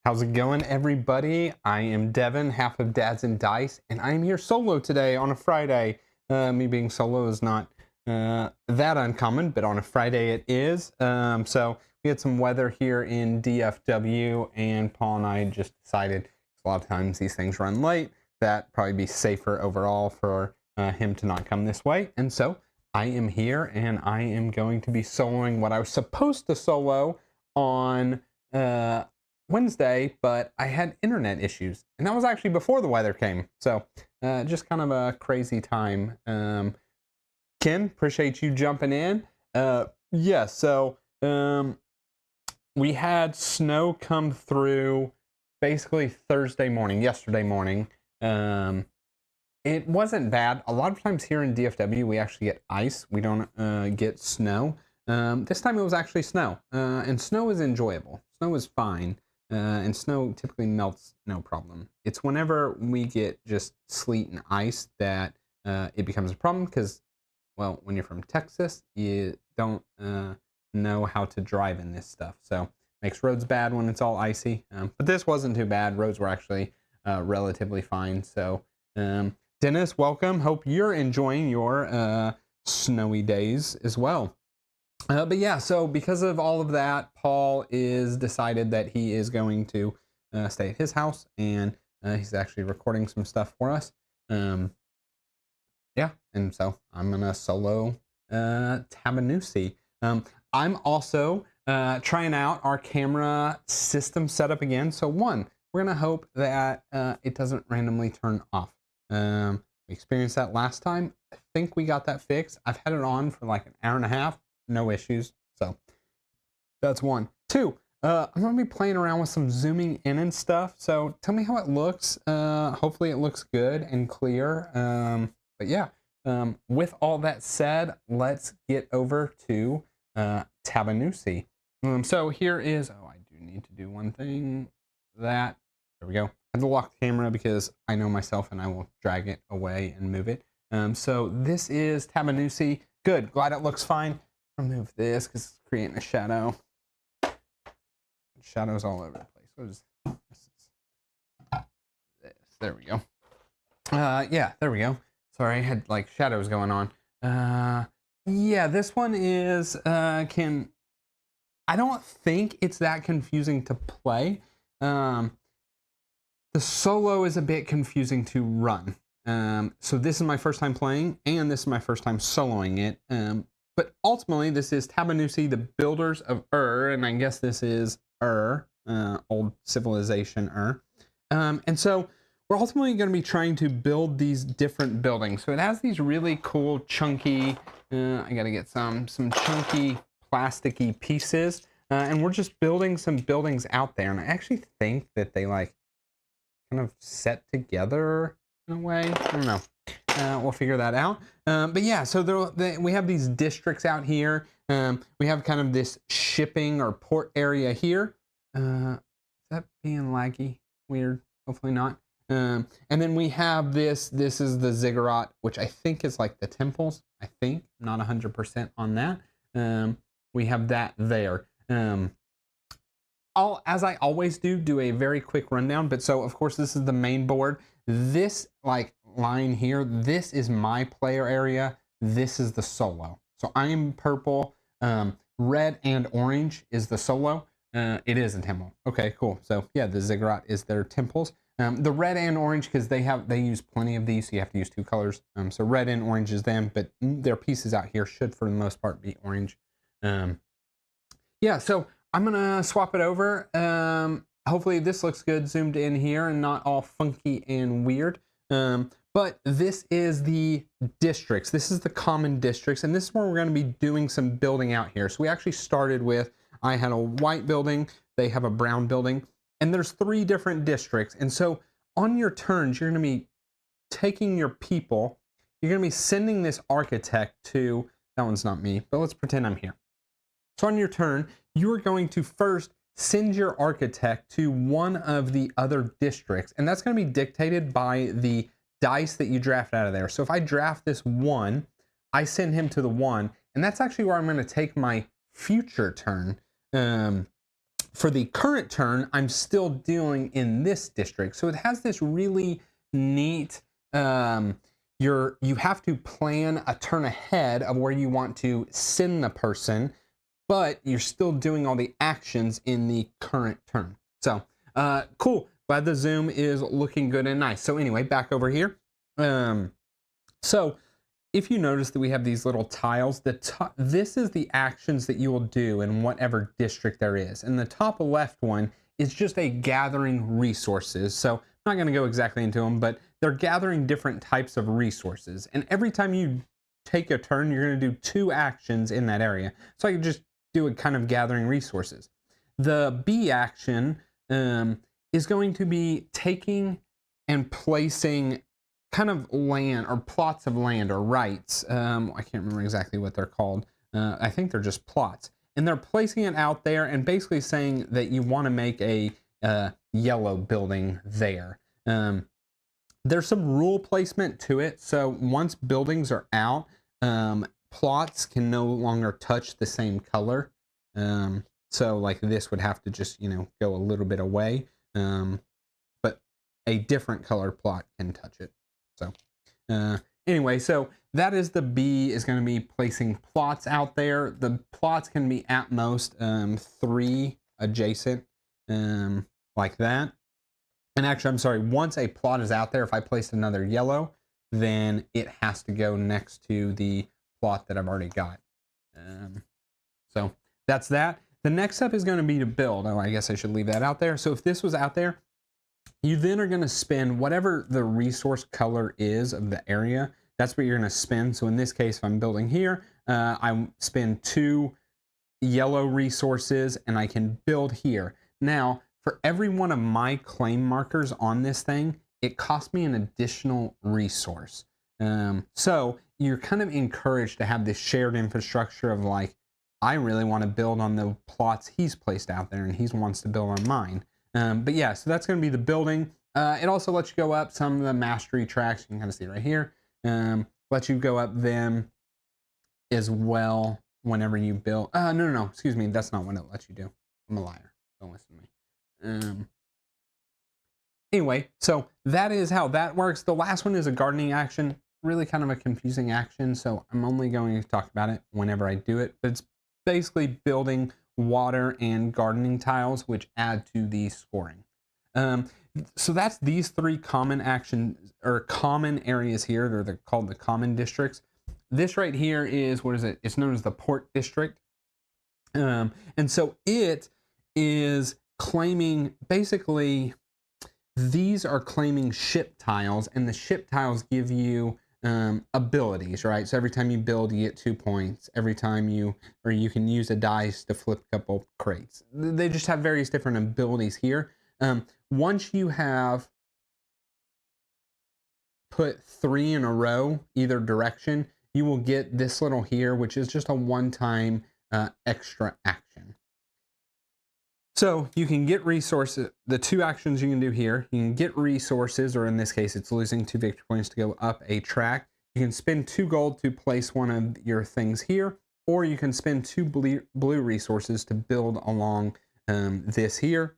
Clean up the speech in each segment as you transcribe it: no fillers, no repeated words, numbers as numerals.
How's it going, everybody? I am Devin, half of Dads and Dice, and I am here solo today on a Friday. Me being solo is not that uncommon, but on a Friday it is. So we had some weather here in DFW, and Paul and I just decided a lot of times these things run late. That probably be safer overall for him to not come this way. And so I am here, and I am going to be soloing what I was supposed to solo on Wednesday, but I had internet issues, and that was actually before the weather came. So just kind of a crazy time. Ken, appreciate you jumping in. So we had snow come through basically Thursday morning, yesterday morning. It wasn't bad. A lot of times here in DFW, we actually get ice. We don't get snow. This time it was actually snow, and snow is enjoyable. Snow is fine. And snow typically melts no problem. It's whenever we get just sleet and ice that it becomes a problem because, well, when you're from Texas, you don't know how to drive in this stuff. So makes roads bad when it's all icy. But this wasn't too bad. Roads were actually relatively fine. So Dennis, welcome. Hope you're enjoying your snowy days as well. But yeah, so because of all of that, Paul is decided that he is going to stay at his house, and he's actually recording some stuff for us. Yeah, and so I'm gonna solo Tabanussi. I'm also trying out our camera system setup again. So one, we're gonna hope that it doesn't randomly turn off. We experienced that last time. I think we got that fixed. I've had it on for like an hour and a half. No issues. So that's one. Two, I'm going to be playing around with some zooming in and stuff. So tell me how it looks. Hopefully it looks good and clear. But yeah, with all that said, let's get over to Tabanussi. So here is, I do need to do one thing. There we go. I had to lock the camera because I know myself and I will drag it away and move it. So this is Tabanussi. Good. Glad it looks fine. Remove this because it's creating a shadow. Shadows all over the place. What is this? There we go. Yeah, there we go. Sorry, I had like shadows going on. Yeah, this one is I don't think it's that confusing to play. The solo is a bit confusing to run. So this is my first time playing, and this is my first time soloing it. But ultimately, this is Tabanussi, the builders of and I guess this is old civilization and so we're ultimately going to be trying to build these different buildings. So it has these really cool, chunky, I got to get some chunky, plasticky pieces, and we're just building some buildings out there. And I actually think that they like kind of set together in a way. I don't know. We'll figure that out. But yeah, so we have these districts out here. We have kind of this shipping or port area here. Is that being laggy? Weird. Hopefully not. And then we have this. This is the ziggurat, which I think is like the temples. I think, not 100% on that. We have that there. I'll, as I always do a very quick rundown. But so, of course, this is the main board. This like line here, this is my player area. This is the solo. So I'm purple. Red and orange is the solo. It is a temple. Okay, cool. So yeah, the ziggurat is their temples. The red and orange, because they use plenty of these, so you have to use two colors. So red and orange is them, but their pieces out here should, for the most part, be orange. Yeah, so I'm gonna swap it over. Hopefully this looks good zoomed in here and not all funky and weird. But this is the districts. This is the common districts, and this is where we're going to be doing some building out here. So we actually started with, I had a white building, they have a brown building, and there's 3 different districts. And so on your turns, you're going to be taking your people, you're going to be sending this architect to, that one's not me, but let's pretend I'm here. So on your turn, you are going to first send your architect to one of the other districts, and that's going to be dictated by the dice that you draft out of there. So if I draft this 1, I send him to the 1, and that's actually where I'm going to take my future turn. for the current turn, I'm still dealing in this district. So it has this really neat, you have to plan a turn ahead of where you want to send the person, but you're still doing all the actions in the current turn. So cool. Glad the zoom is looking good and nice. So anyway, back over here. So if you notice that we have these little tiles, this is the actions that you will do in whatever district there is. And the top left one is just a gathering resources. So I'm not going to go exactly into them, but they're gathering different types of resources. And every time you take a turn, you're going to do 2 actions in that area. So I can just do a kind of gathering resources. The B action is going to be taking and placing kind of land or plots of land or rights. I can't remember exactly what they're called. I think they're just plots. And they're placing it out there and basically saying that you want to make a yellow building there. There's some rule placement to it. So once buildings are out, plots can no longer touch the same color. So like this would have to just, go a little bit away. But a different color plot can touch it. So anyway, so that is the B, is going to be placing plots out there. The plots can be at most 3 adjacent, like that. And actually, I'm sorry, once a plot is out there, if I place another yellow, then it has to go next to the plot that I've already got. So that's that. The next step is going to be to build. Oh, I guess I should leave that out there. So if this was out there, you then are going to spend whatever the resource color is of the area. That's what you're going to spend. So in this case, if I'm building here, I spend 2 yellow resources and I can build here. Now, for every one of my claim markers on this thing, it costs me an additional resource. So you're kind of encouraged to have this shared infrastructure of like, I really want to build on the plots he's placed out there and he wants to build on mine. But yeah, so that's going to be the building. It also lets you go up some of the mastery tracks. You can kind of see it right here. Let you go up them as well whenever you build. No, excuse me. That's not what it lets you do. I'm a liar. Don't listen to me. Anyway, so that is how that works. The last one is a gardening action. Really kind of a confusing action, so I'm only going to talk about it whenever I do it. But it's basically building water and gardening tiles, which add to the scoring. So that's these 3 common actions or common areas here. They're called the common districts. This right here is, what is it? It's known as the port district. And so it is claiming, basically, these are claiming ship tiles, and the ship tiles give you abilities, right? So every time you build, you get 2 points. Every time you can use a dice to flip a couple crates. They just have various different abilities here. Once you have put 3 in a row, either direction, you will get this little here, which is just a one-time extra action. So you can get resources, the 2 actions you can do here. You can get resources, or in this case, it's losing 2 victory points to go up a track. You can spend 2 gold to place one of your things here, or you can spend 2 blue resources to build along this here.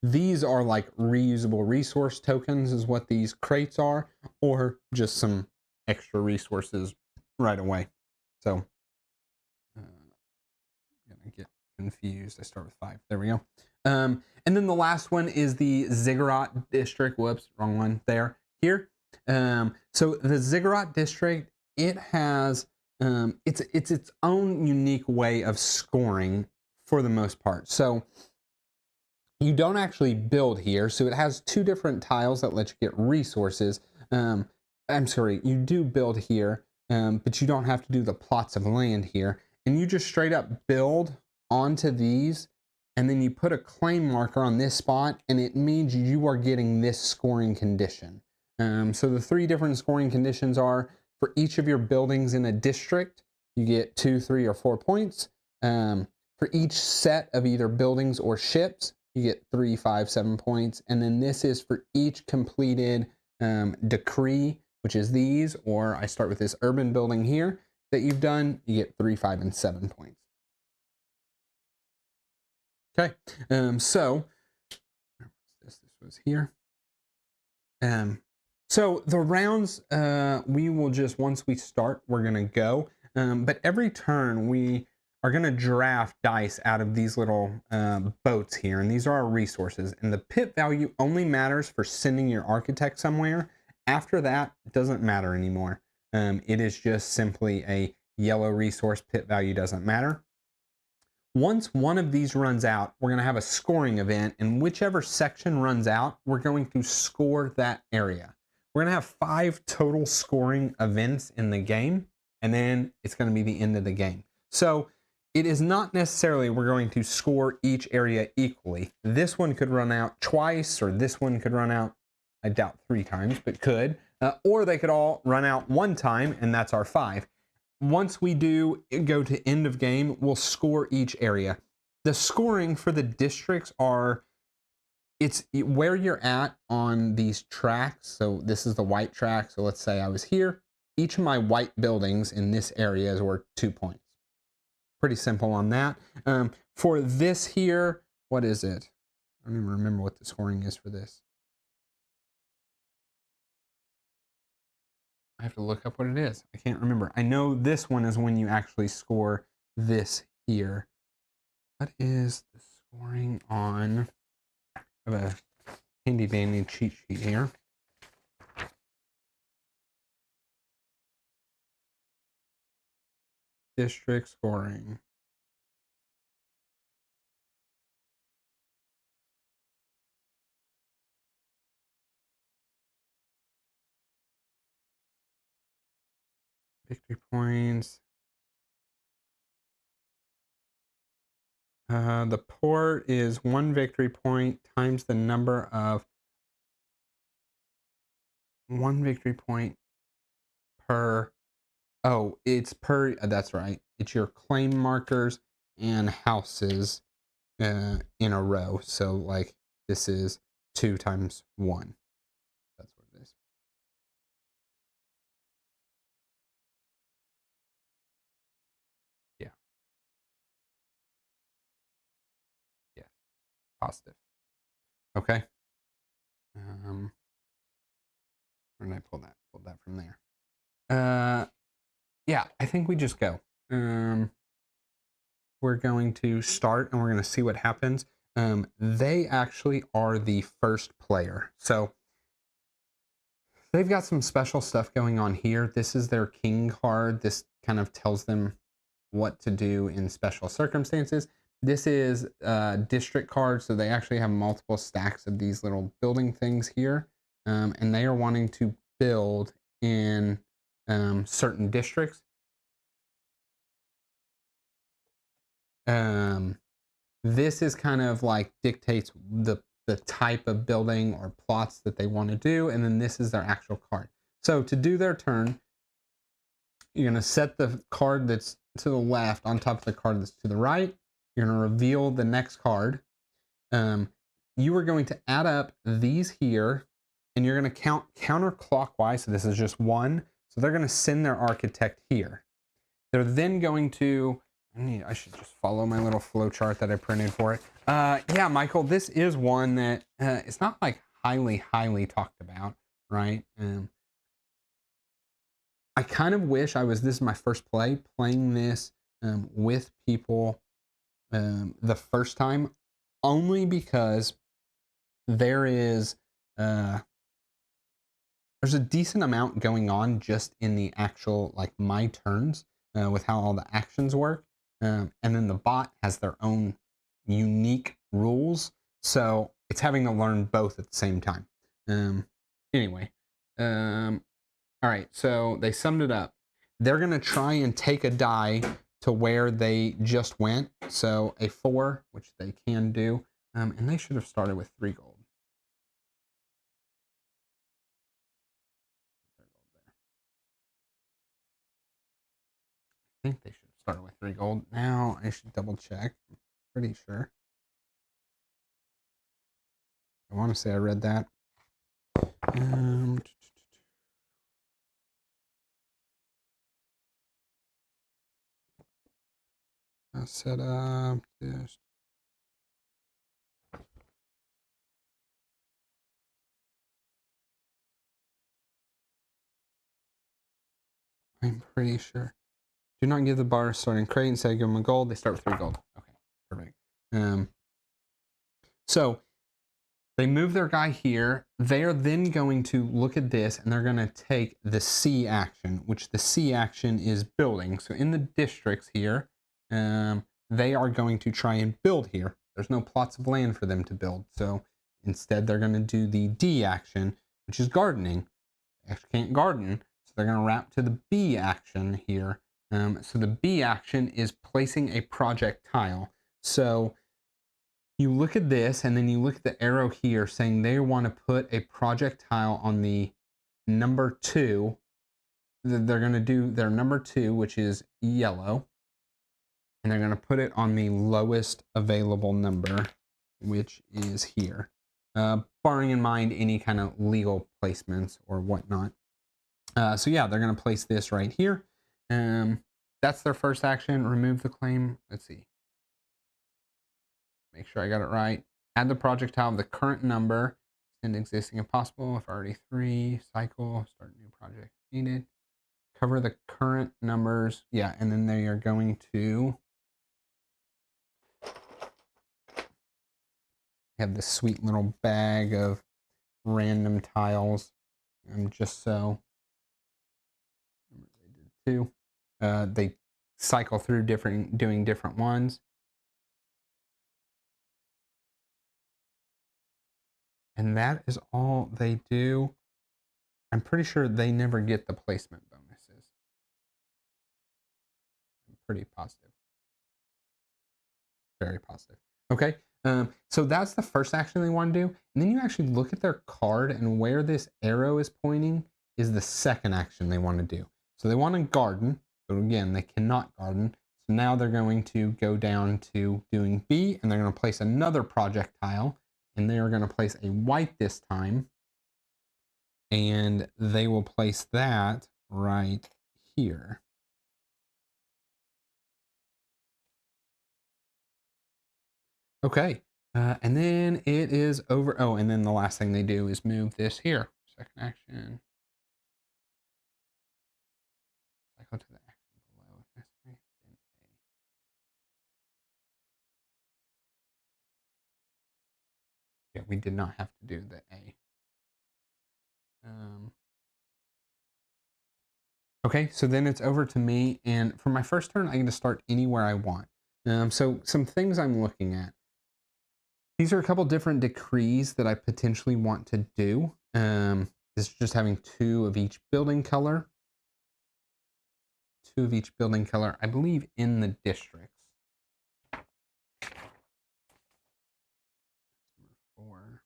These are like reusable resource tokens is what these crates are, or just some extra resources right away. So I'm gonna get confused. I start with 5. There we go. And then the last one is the ziggurat district. Whoops, wrong one there. Here. So the ziggurat district, it has it's its own unique way of scoring for the most part. So you don't actually build here. So it has 2 different tiles that let you get resources. I'm sorry, you do build here, but you don't have to do the plots of land here. And you just straight up build onto these, and then you put a claim marker on this spot, and it means you are getting this scoring condition. So the 3 different scoring conditions are, for each of your buildings in a district, you get 2, 3, or 4 points. For each set of either buildings or ships, you get 3, 5, 7 points. And then this is for each completed decree, which is these, or I start with this urban building here that you've done, you get 3, 5, and 7 points. Okay. So this was here. So the rounds, we will just, once we start, we're gonna go. But every turn we are gonna draft dice out of these little boats here, and these are our resources. And the pit value only matters for sending your architect somewhere. After that, it doesn't matter anymore. It is just simply a yellow resource. Pit value doesn't matter. Once one of these runs out, we're going to have a scoring event, and whichever section runs out, we're going to score that area. We're going to have 5 total scoring events in the game, and then it's going to be the end of the game. So it is not necessarily we're going to score each area equally. This one could run out twice, or this one could run out, I doubt 3 times, but could. Or they could all run out 1 time, and that's our 5. Once we do go to end of game, we'll score each area. The scoring for the districts it's where you're at on these tracks. So this is the white track. So let's say I was here. Each of my white buildings in this area is worth 2 points. Pretty simple on that. For this here, what is it? I don't even remember what the scoring is for this. I have to look up what it is. I can't remember. I know this one is when you actually score this here. What is the scoring on? I have a handy dandy cheat sheet here. District scoring. Victory points. The port is 1 victory point times the number of 1 victory point per. Oh, it's per. That's right. It's your claim markers and houses in a row. So like this is 2 times 1. That's what it is. Yeah. Yeah. Positive. Okay. Where did I pull that? Pulled that from there. Yeah, I think we just go. We're going to start and we're going to see what happens. They actually are the first player. So they've got some special stuff going on here. This is their king card. This kind of tells them what to do in special circumstances. This is district cards. So they actually have multiple stacks of these little building things here. And they are wanting to build in certain districts. This is kind of like dictates the type of building or plots that they want to do, and then this is their actual card. So to do their turn, you're going to set the card that's to the left on top of the card that's to the right. You're going to reveal the next card. You are going to add up these here, and you're going to count counterclockwise. So this is just 1. So they're going to send their architect here. They're then going to, I should just follow my little flow chart that I printed for it. Yeah, Michael, this is one that it's not like highly talked about, right? I kind of wish this is my first playing this with people the first time, only because there is, there's a decent amount going on just in the actual, like my turns with how all the actions work. And then the bot has their own unique rules. So it's having to learn both at the same time. Anyway, all right, so they summed it up. They're going to try and take a die to where they just went. So a 4, which they can do. And they should have started with 3 gold. I think they should have started with 3 gold. Now I should double check. I'm pretty sure. I want to say I read that. Set up this. I'm pretty sure. Do not give the bar a starting crate. Instead, give them a gold. They start with 3 gold. Okay, perfect. So they move their guy here. They are then going to look at this and they're going to take the C action, which the C action is building. So in the districts here, they are going to try and build here. There's no plots of land for them to build. So instead, they're going to do the D action, which is gardening. They actually can't garden. So they're going to wrap to the B action here. So the B action is placing a project tile. So you look at this and then you look at the arrow here saying they want to put a project tile on the number 2. They're going to do their number 2, which is yellow. And they're going to put it on the lowest available number, which is here. Barring in mind any kind of legal placements or whatnot. So yeah, they're going to place this right here. That's their first action. Remove the claim. Let's see. Make sure I got it right. Add the project tile of the current number. Extend existing if possible. If already 3. Cycle. Start new project needed. Cover the current numbers. Yeah, and then they are going to have this sweet little bag of random tiles. Just so. They did 2. They cycle through doing different ones. And that is all they do. I'm pretty sure they never get the placement bonuses. I'm pretty positive. Very positive. Okay, so that's the first action they want to do. And then you actually look at their card and where this arrow is pointing is the second action they want to do. So they want to garden, but again, they cannot garden. So now they're going to go down to doing B and they're going to place another project tile. And they are going to place a white this time. And they will place that right here. Okay, and then it is over. Oh, and then the last thing they do is move this here. Second action. Cycle to the action below. If necessary, then A. Yeah, we did not have to do the A. Okay, so then it's over to me, and for my first turn, I get to start anywhere I want. So some things I'm looking at. These are a couple different decrees that I potentially want to do. This is just having 2 of each building color. 2 of each building color, I believe, in the districts. Number 4.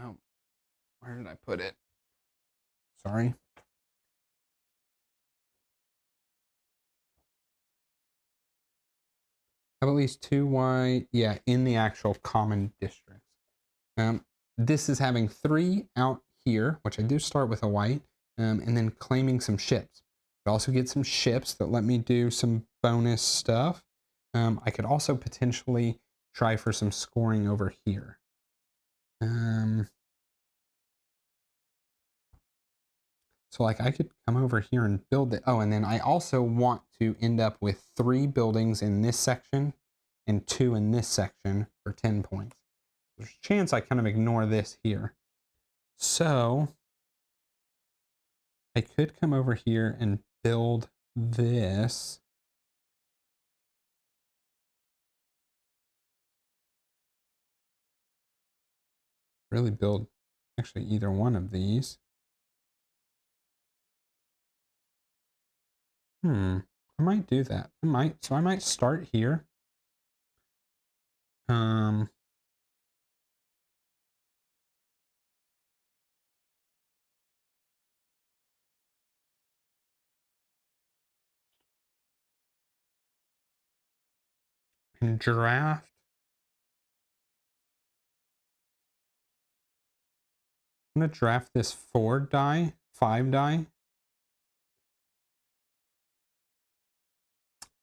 Oh, where did I put it? Sorry. Have at least 2 white. Yeah, in the actual common districts. This is having 3 out here, which I do start with a white, and then claiming some ships. I also get some ships that let me do some bonus stuff. I could also potentially try for some scoring over here. So like I could come over here and build it. Oh, and then I also want to end up with 3 buildings in this section and 2 in this section for 10 points. There's a chance I kind of ignore this here. So I could come over here and build this. Really build actually either one of these. I might do that. So I might start here. And draft. I'm gonna draft this 5 die.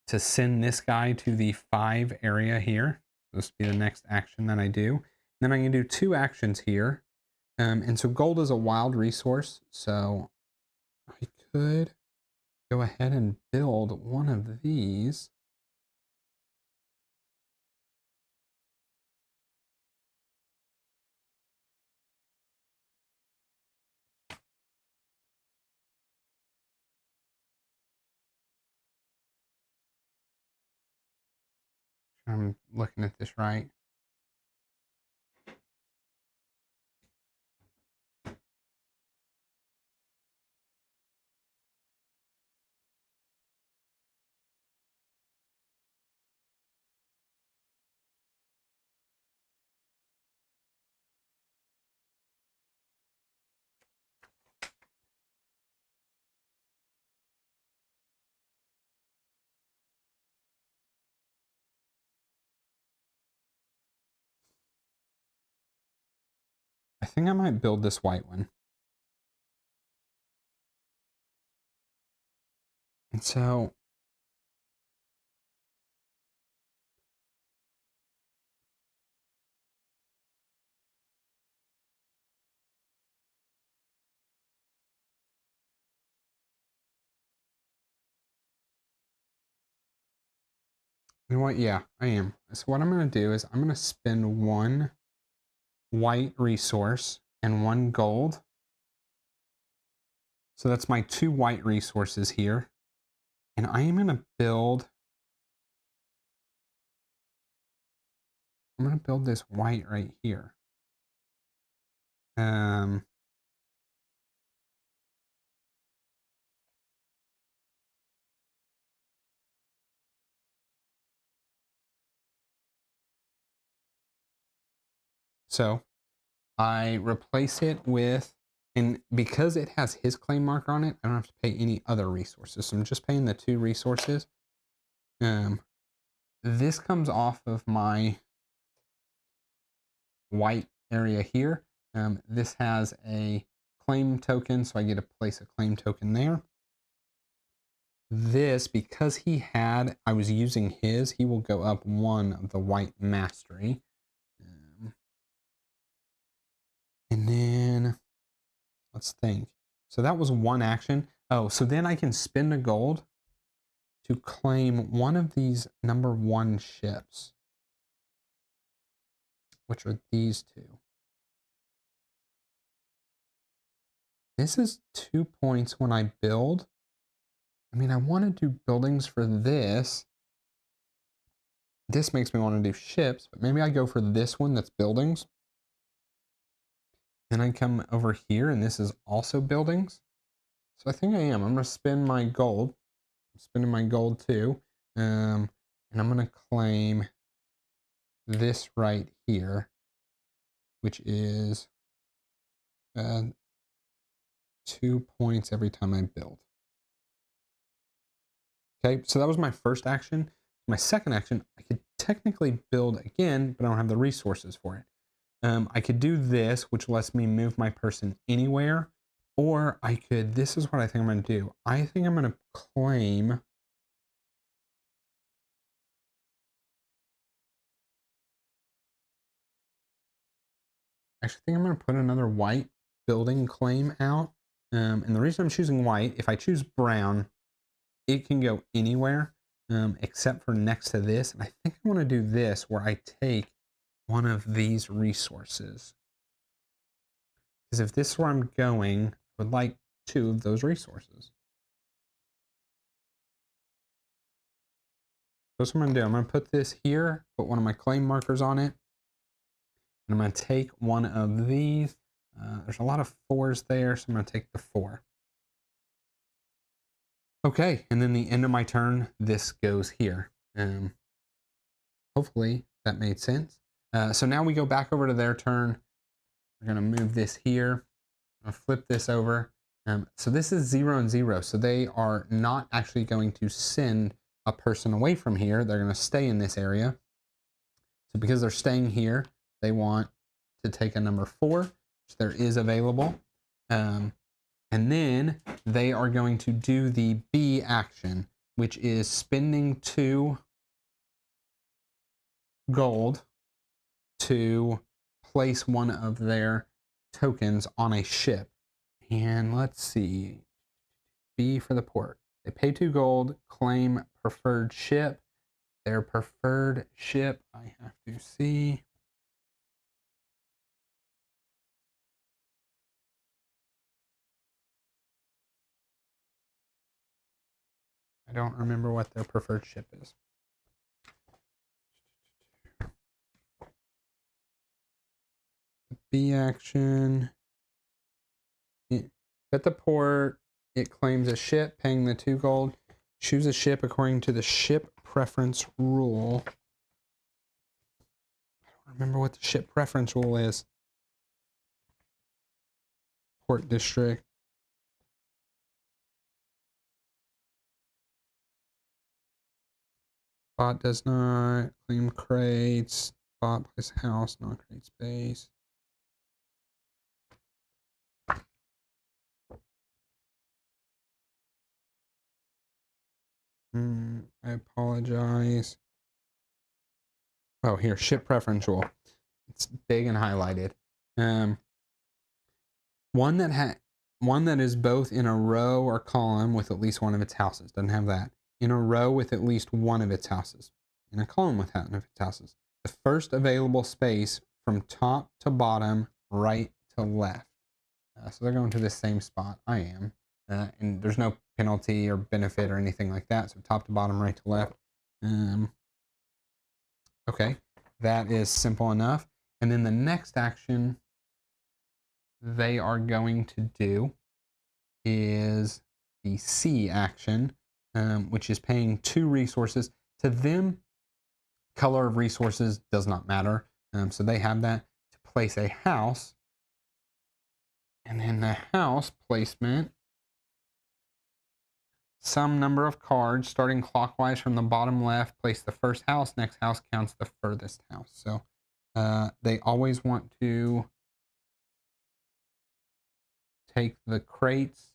To send this guy to the 5 area here. This will be the next action that I do. Then I'm going to do 2 actions here. And so gold is a wild resource. So I could go ahead and build one of these. I'm looking at this right. I think I might build this white one. And so you know what? Yeah, I am. So what I'm going to do is I'm going to spend 1 white resource and 1 gold. So that's my 2 white resources here. And I am going to build, I'm going to build this white right here. So I replace it with, and because it has his claim marker on it, I don't have to pay any other resources. So I'm just paying the 2 resources. This comes off of my white area here. This has a claim token, so I get to place a claim token there. This, because I was using his, he will go up 1 of the white mastery. And then let's think. So that was 1 action. Oh, so then I can spend a gold to claim one of these number 1 ships, which are these 2. This is 2 points when I build. I mean, I want to do buildings for this. This makes me want to do ships, but maybe I go for this one that's buildings. Then I come over here and this is also buildings. So I think I am. I'm going to spend my gold. I'm spending my gold too. And I'm going to claim this right here, which is 2 points every time I build. Okay, so that was my first action. My second action, I could technically build again, but I don't have the resources for it. I could do this, which lets me move my person anywhere, or I could, this is what I think I'm going to do. I think I'm going to claim actually think I'm going to put another white building claim out. And the reason I'm choosing white, if I choose brown, it can go anywhere except for next to this. And I think I want to do this where I take one of these resources. Because if this is where I'm going, I would like 2 of those resources. That's what I'm going to do. I'm going to put this here, put one of my claim markers on it. And I'm going to take one of these. There's a lot of 4s there, so I'm going to take the 4. Okay, and then the end of my turn, this goes here. Hopefully that made sense. So now we go back over to their turn. We're going to move this here. I'll flip this over. So this is 0 and 0. So they are not actually going to send a person away from here. They're going to stay in this area. So because they're staying here, they want to take a number 4, which there is available. And then they are going to do the B action, which is spending 2 gold to place one of their tokens on a ship. And let's see, B for the port. They pay 2 gold, claim preferred ship. Their preferred ship, I have to see. I don't remember what their preferred ship is. The B action. At the port, it claims a ship, paying the 2 gold. Choose a ship according to the ship preference rule. I don't remember what the ship preference rule is. Port district. Bot does not claim crates. Bot place house, not crate space. I apologize. Oh, here, ship preference rule. It's big and highlighted. One that is both in a row or column with at least one of its houses. Doesn't have that. In a row with at least one of its houses. In a column with one of its houses. The first available space from top to bottom, right to left. So they're going to the same spot I am. And there's no penalty or benefit or anything like that. So top to bottom, right to left. Okay, that is simple enough. And then the next action they are going to do is the C action, which is paying 2 resources. To them, color of resources does not matter. So they have that to place a house. And then the house placement, some number of cards starting clockwise from the bottom left, place the first house, next house counts the furthest house. So they always want to take the crates,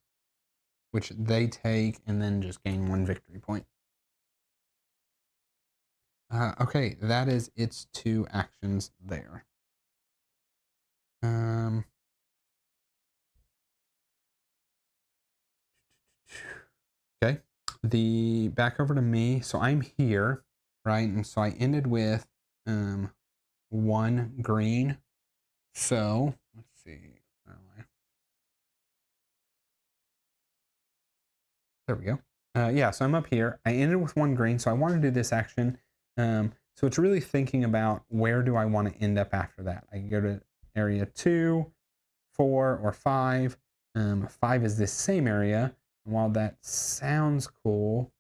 which they take, and then just gain 1 victory point. Okay, that is its 2 actions there. Okay, the back over to me. So I'm here, right? And so I ended with 1 green. So let's see. Where am I? There we go. Yeah, so I'm up here. I ended with 1 green, so I want to do this action. So it's really thinking about where do I want to end up after that. I can go to area 2, 4, or 5. 5 is this same area. And while that sounds cool,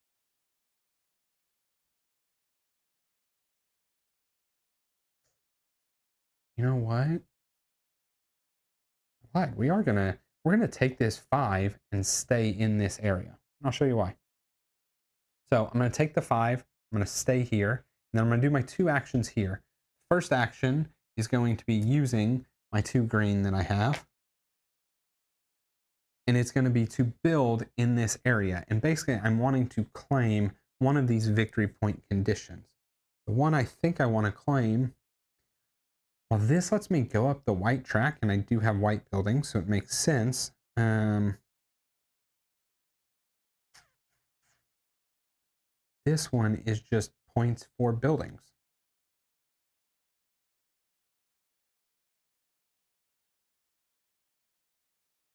you know what? What? We're gonna take this 5 and stay in this area. I'll show you why. So I'm gonna take the 5. I'm gonna stay here, and then I'm gonna do my 2 actions here. First action is going to be using my 2 green that I have, and it's going to be to build in this area. And basically, I'm wanting to claim one of these victory point conditions. The one I think I want to claim, well, this lets me go up the white track, and I do have white buildings, so it makes sense. This one is just points for buildings.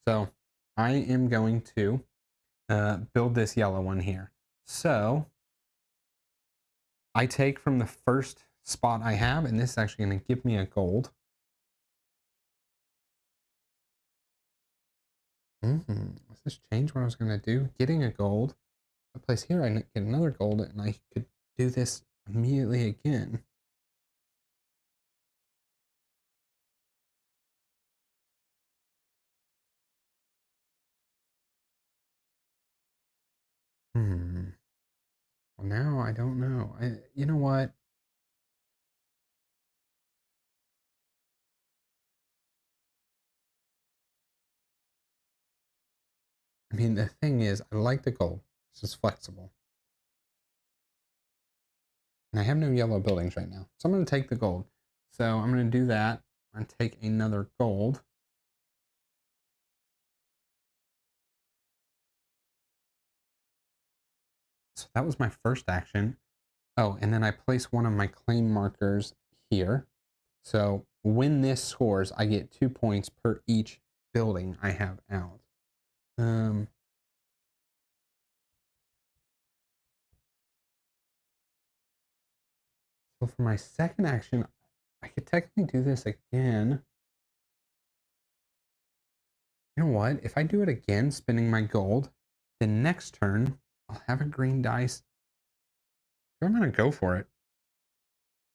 So I am going to build this yellow one here. So I take from the first spot I have, and this is actually going to give me a gold. Does this change what I was going to do? Getting a gold. I place here, I get another gold, and I could do this immediately again. Well, now I don't know. You know what? I mean, the thing is, I like the gold. It's just flexible. And I have no yellow buildings right now. So I'm going to take the gold. So I'm going to do that. I'm going to take another gold. So that was my first action. Oh, and then I place one of my claim markers here. So when this scores, I get 2 points per each building I have out. So for my second action, I could technically do this again. You know what? If I do it again, spending my gold, then next turn, I'll have a green dice. I'm going to go for it.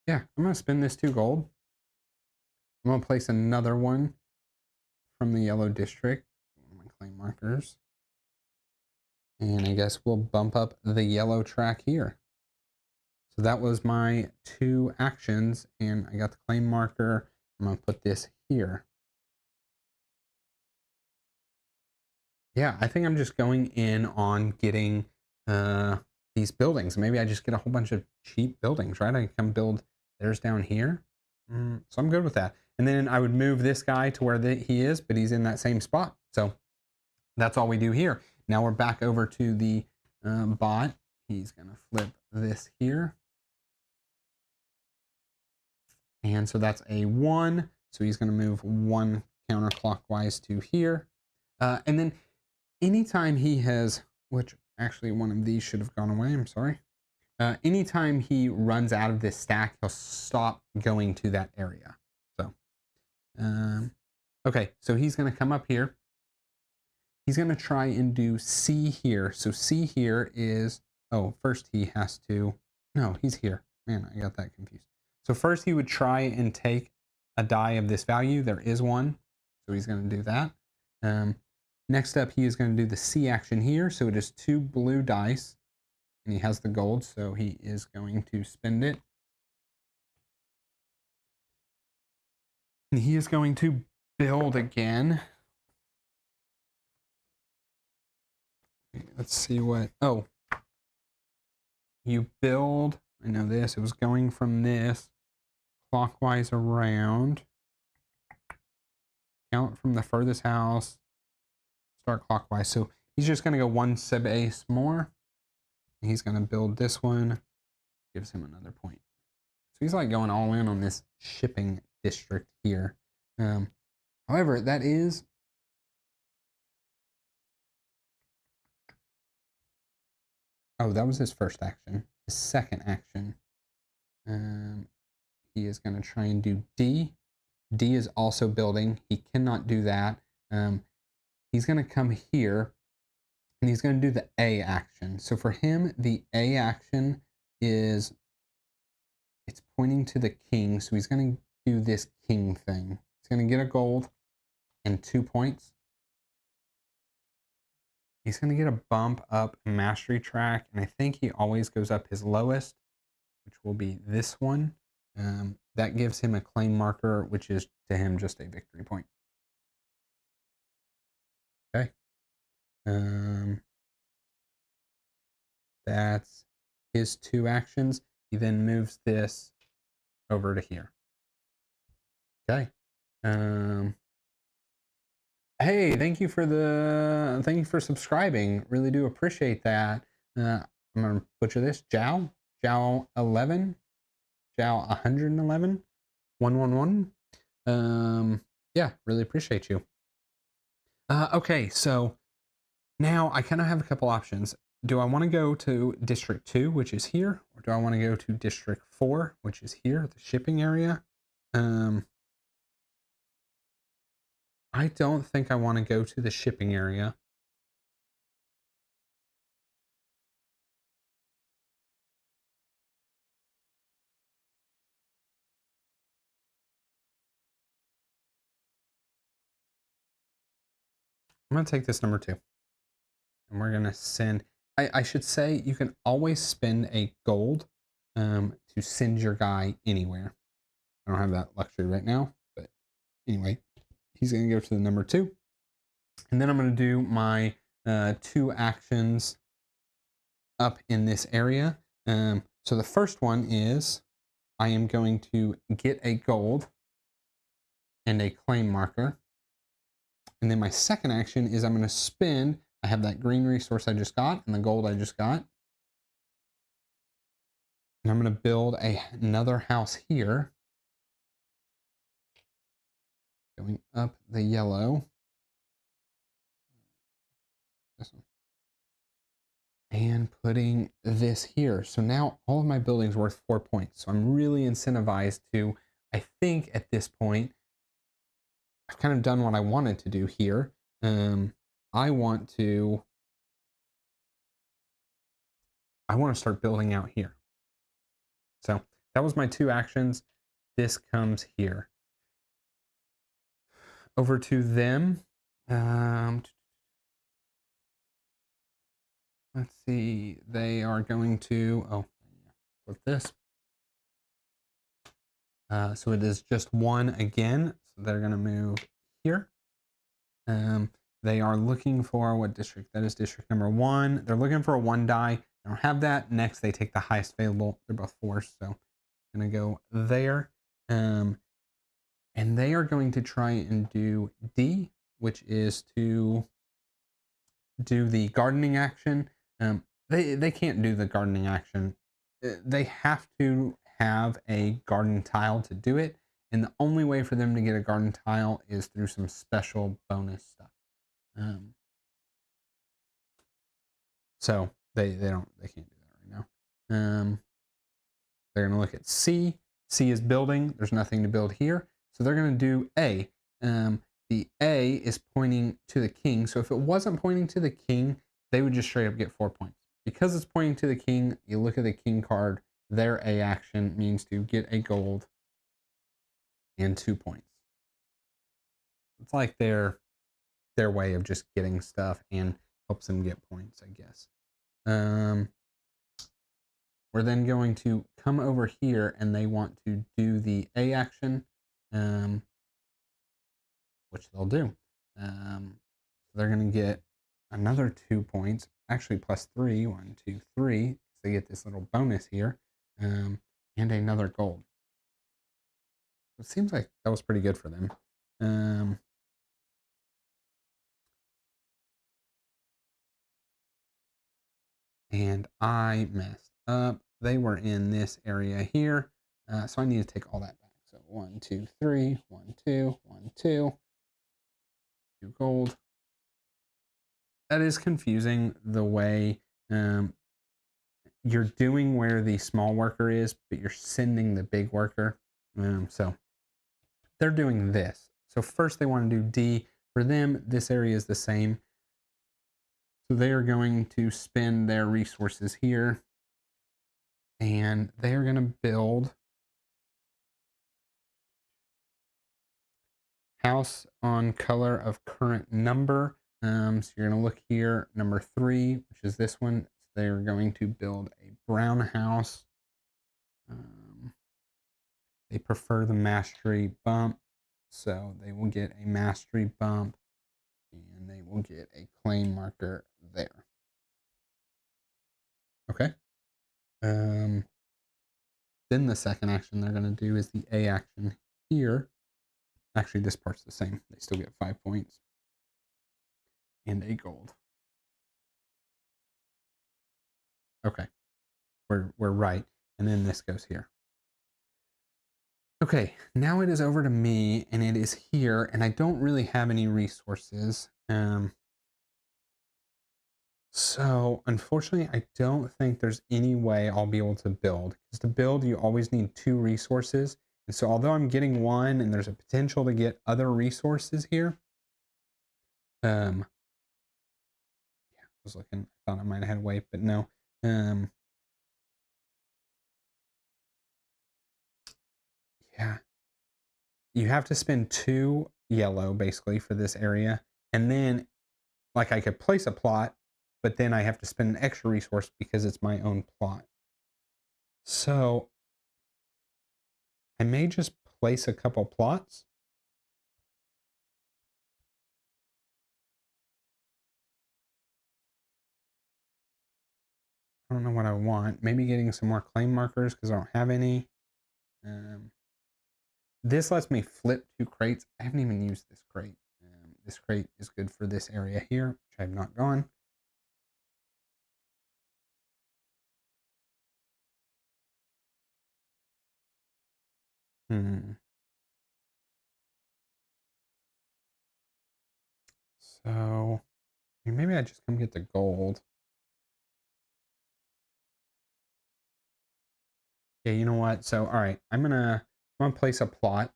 Yeah, I'm going to spend this 2 gold. I'm going to place another one from the yellow district. My claim markers. And I guess we'll bump up the yellow track here. So that was my 2 actions, and I got the claim marker. I'm going to put this here. Yeah, I think I'm just going in on getting these buildings. Maybe I just get a whole bunch of cheap buildings, right? I can come build theirs down here. So I'm good with that. And then I would move this guy to where he is, but he's in that same spot. So that's all we do here. Now we're back over to the bot. He's going to flip this here. And so that's a 1. So he's going to move 1 counterclockwise to here. And then anytime he has, which actually one of these should have gone away, I'm sorry. Anytime he runs out of this stack, he'll stop going to that area. So, okay, so he's going to come up here. He's going to try and do C here. So C here is, oh, first he has to, no, he's here. Man, I got that confused. So first he would try and take a die of this value. There is one. So he's going to do that. Next up, he is going to do the C action here. So it is 2 blue dice. And he has the gold, so he is going to spend it. And he is going to build again. Let's see what, oh. You build, I know this, it was going from this clockwise around. Count from the furthest house, start clockwise. So he's just going to go 1 sub-ace more. And he's going to build this one, gives him another point. So he's like going all in on this shipping district here. However, that is, oh, that was his first action. His second action, he is going to try and do D. D is also building. He cannot do that. He's going to come here, and he's going to do the A action. So for him, the A action is, it's pointing to the king. So he's going to do this king thing. He's going to get a gold and 2 points. He's going to get a bump up mastery track, and I think he always goes up his lowest, which will be this one. That gives him a claim marker, which is to him just a victory point. Okay. That's his 2 actions. He then moves this over to here. Okay. Hey, thank you for subscribing. Really do appreciate that. I'm gonna butcher this. Jow 11, Jow 111, 111. Yeah, really appreciate you. Okay, so now I kind of have a couple options. Do I want to go to District 2, which is here, or do I want to go to District 4, which is here, the shipping area? I don't think I want to go to the shipping area. I'm going to take this number 2. And we're going to send, I should say, you can always spend a gold to send your guy anywhere. I don't have that luxury right now, but anyway, he's going to go to the number 2. And then I'm going to do my 2 actions up in this area. So the first one is I am going to get a gold and a claim marker. And then my second action is I'm going to spend, I have that green resource I just got and the gold I just got. And I'm going to build another house here. Going up the yellow. This one. And putting this here. So now all of my buildings worth 4 points. So I'm really incentivized to, I think at this point, I've kind of done what I wanted to do here. I want to start building out here. So that was my 2 actions. This comes here. Over to them. Let's see. They are going to, with this. So it is just 1 again. So they're going to move here. They are looking for what district? That is district number 1. They're looking for a 1 die. They don't have that. Next, they take the highest available. They're both 4s, so I'm going to go there. And they are going to try and do D, which is to do the gardening action. They can't do the gardening action. They have to have a garden tile to do it. And the only way for them to get a garden tile is through some special bonus stuff. So they can't do that right now. They're going to look at C. C is building. There's nothing to build here. So they're going to do A. The A is pointing to the king. So if it wasn't pointing to the king, they would just straight up get 4 points. Because it's pointing to the king, you look at the king card, their A action means to get a gold and 2 points. It's like their way of just getting stuff and helps them get points, I guess. We're then going to come over here and they want to do the A action, which they'll do. They're going to get another 2 points, actually plus 3, 1, 2, 3, because they get this little bonus here, and another gold. It seems like that was pretty good for them. And I messed up. They were in this area here, so I need to take all that back. So 1, 2, 3, 1, 2, 1, 2, 2 gold. That is confusing the way you're doing where the small worker is, but you're sending the big worker. So they're doing this. So first they want to do D. For them, this area is the same. So they are going to spend their resources here. And they are going to build house on color of current number. So you're going to look here, number 3, which is this one. So they're going to build a brown house. They prefer the mastery bump, so they will get a mastery bump, and they will get a claim marker there. Okay. Then the second action they're going to do is the A action here. Actually, this part's the same. They still get 5 points and a gold. Okay, we're right. And then this goes here. Okay, now it is over to me, and it is here, and I don't really have any resources. So unfortunately, I don't think there's any way I'll be able to build. Because to build, you always need 2 resources. And so although I'm getting 1 and there's a potential to get other resources here, yeah, I was looking, I thought I might have had a way, but no. Yeah, you have to spend 2 yellow basically for this area. And then like I could place a plot, but then I have to spend an extra resource because it's my own plot. So I may just place a couple plots. I don't know what I want. Maybe getting some more claim markers because I don't have any. This lets me flip 2 crates. I haven't even used this crate. This crate is good for this area here, which I have not gone. So maybe I just come get the gold. Yeah, you know what? So all right, I'm gonna place a plot,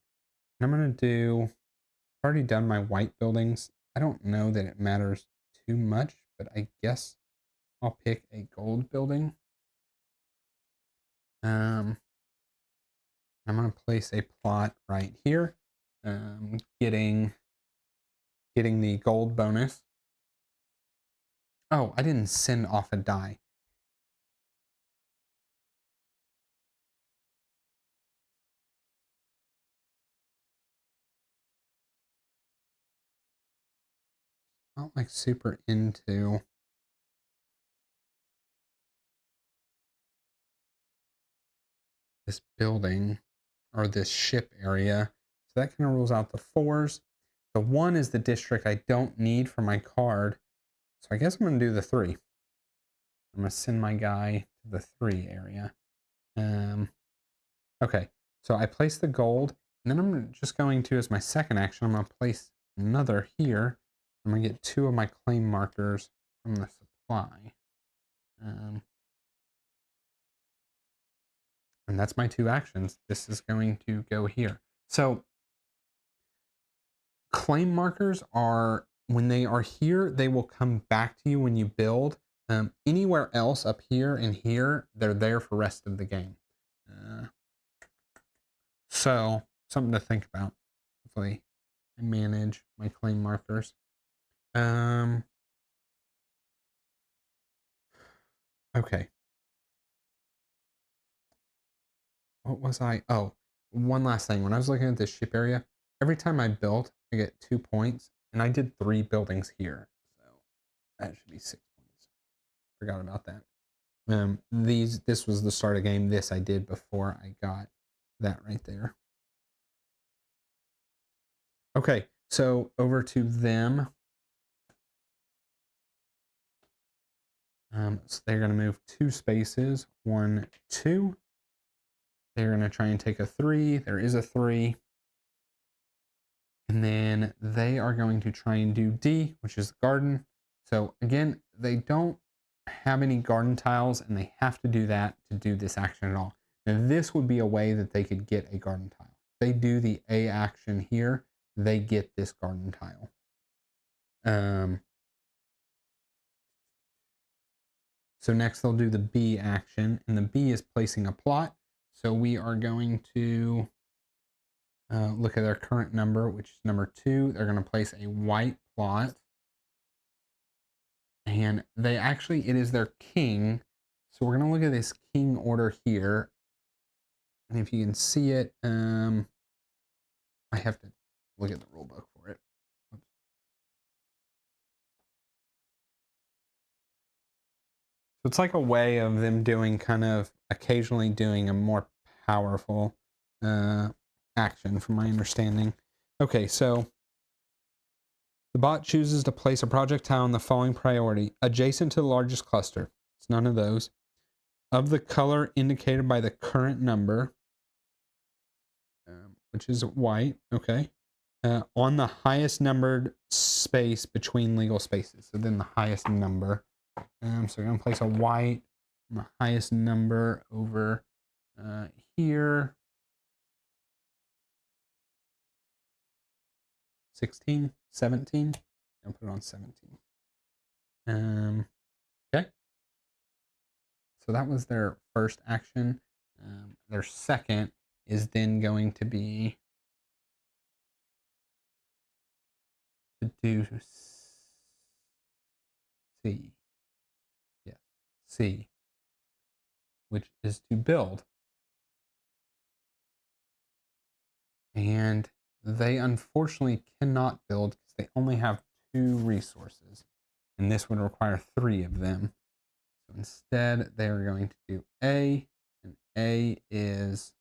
and I'm gonna do. I've already done my white buildings. I don't know that it matters too much, but I guess I'll pick a gold building. I'm gonna place a plot right here. Getting the gold bonus. Oh, I didn't send off a die. Not like super into this building or this ship area. So that kind of rules out the 4s. The 1 is the district I don't need for my card. So I guess I'm going to do the 3. I'm going to send my guy to the 3 area. Okay, so I place the gold, and then I'm just going to, as my second action, I'm going to place another here. I'm going to get 2 of my claim markers from the supply. And that's my 2 actions. This is going to go here. So claim markers are, when they are here, they will come back to you when you build. Anywhere else up here and here, they're there for rest of the game. So something to think about. Hopefully I manage my claim markers. Okay. What was I? Oh, one last thing. When I was looking at this ship area, every time I built, I get 2 points, and I did 3 buildings here. So that should be 6 points. Forgot about that. This was the start of game. This I did before I got that right there. Okay, so over to them. So they're going to move 2 spaces. 1, 2. They're going to try and take a 3. There is a 3. And then they are going to try and do D, which is the garden. So again, they don't have any garden tiles, and they have to do that to do this action at all. Now this would be a way that they could get a garden tile. If they do the A action here, they get this garden tile. So next they'll do the B action, and the B is placing a plot. So we are going to look at their current number, which is number 2. They're going to place a white plot. And they actually, it is their king. So we're going to look at this king order here. And if you can see it, I have to look at the rule book for it. Oops. So it's like a way of them doing kind of occasionally doing a more powerful action from my understanding. Okay, so the bot chooses to place a projectile in the following priority, adjacent to the largest cluster. It's none of those. Of the color indicated by the current number, which is white, okay. On the highest numbered space between legal spaces. So then the highest number. So we're going to place a white on the highest number over here. 16, 17. I'll put it on 17. Okay. So that was their first action. Their second is then going to be to do C. Yes, C, which is to build. And they unfortunately cannot build because they only have 2 resources. And this would require 3 of them. So instead, they are going to do A, and A is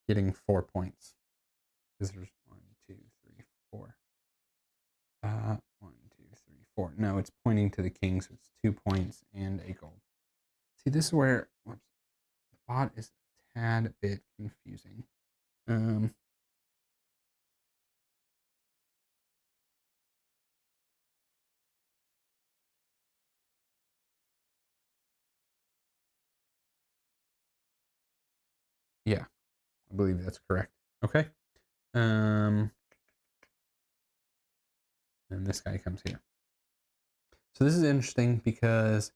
getting 4 points. Because there's 1, 2, 3, 4. 1, 2, 3, 4. No, it's pointing to the king, so it's 2 points and a gold. See, this is where the bot is a tad bit confusing. Yeah, I believe that's correct. Okay. And this guy comes here. So this is interesting because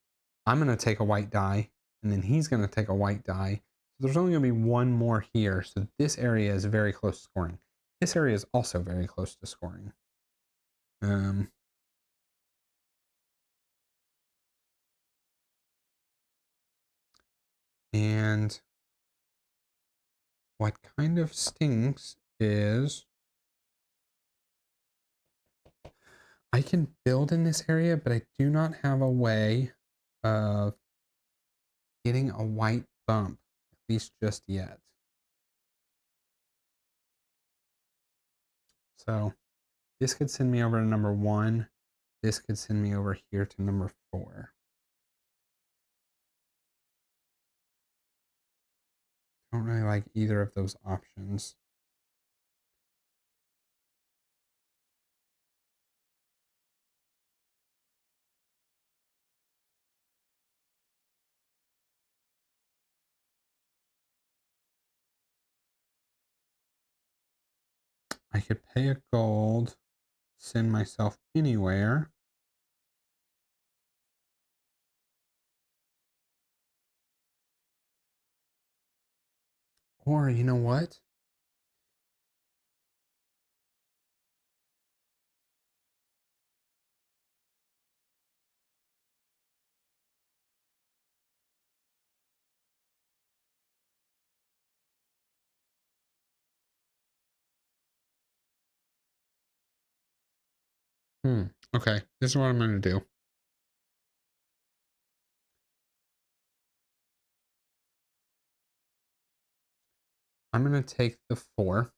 I'm going to take a white die, and then he's going to take a white die. So there's only going to be one more here. So this area is very close to scoring. This area is also very close to scoring. And what kind of stinks is I can build in this area, but I do not have a way of getting a white bump, at least just yet. So this could send me over to number 1. This could send me over here to number 4. Don't really like either of those options. I could pay a gold, send myself anywhere. Or, you know what? Okay, this is what I'm going to do. I'm going to take the 4.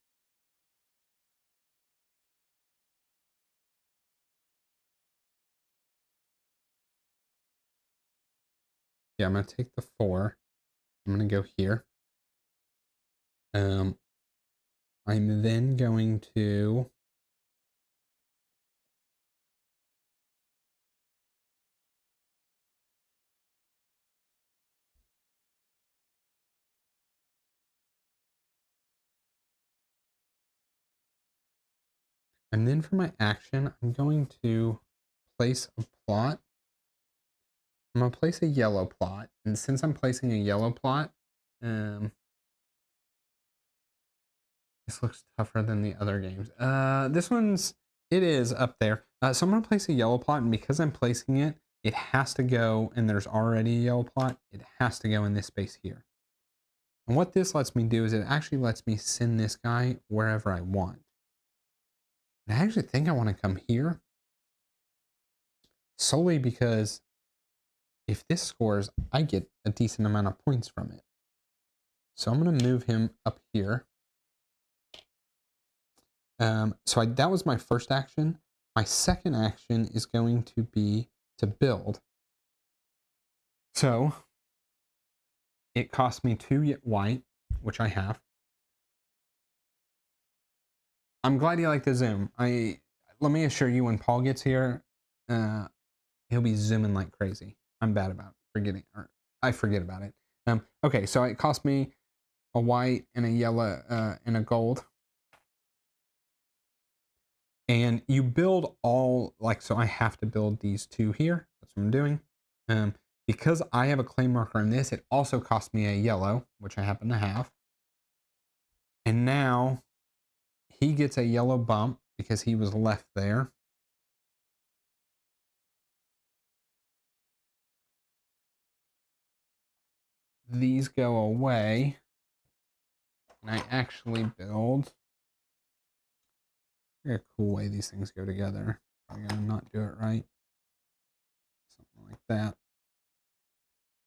Yeah, I'm going to take the 4. I'm going to go here. I'm then going to and then for my action, I'm going to place a plot. I'm going to place a yellow plot. And since I'm placing a yellow plot, this looks tougher than the other games. This one's, it is up there. So I'm going to place a yellow plot, and because I'm placing it, it has to go, and there's already a yellow plot, it has to go in this space here. And what this lets me do is it actually lets me send this guy wherever I want. And I actually think I want to come here solely because if this scores, I get a decent amount of points from it. So I'm going to move him up here. That was my first action. My second action is going to be to build. So it cost me 2 white, which I have. I'm glad you like the zoom. Let me assure you, when Paul gets here, he'll be zooming like crazy. I'm bad about forgetting, or I forget about it. Okay, so it cost me a white and a yellow and a gold. And you build all, like, so I have to build these 2 here. That's what I'm doing. Because I have a clay marker in this, it also cost me a yellow, which I happen to have. And now he gets a yellow bump because he was left there. These go away. And I actually build. A cool way these things go together. I'm gonna not do it right. like that.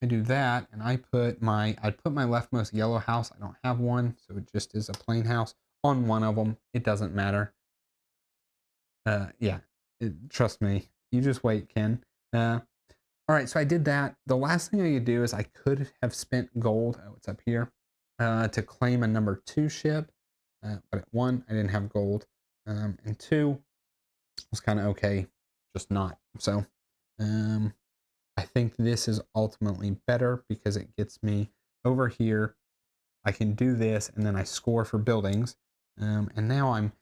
I do that, and I'd put my leftmost yellow house. I don't have one, so it just is a plain house on one of them. It doesn't matter. Yeah, trust me. You just wait, Ken. All right, so I did that. The last thing I could do is I could have spent gold. Oh, it's up here to claim a number 2 ship, but at 1 I didn't have gold, and 2 was kind of okay, just not. So I think this is ultimately better because it gets me over here. I can do this, and then I score for buildings, and now I'm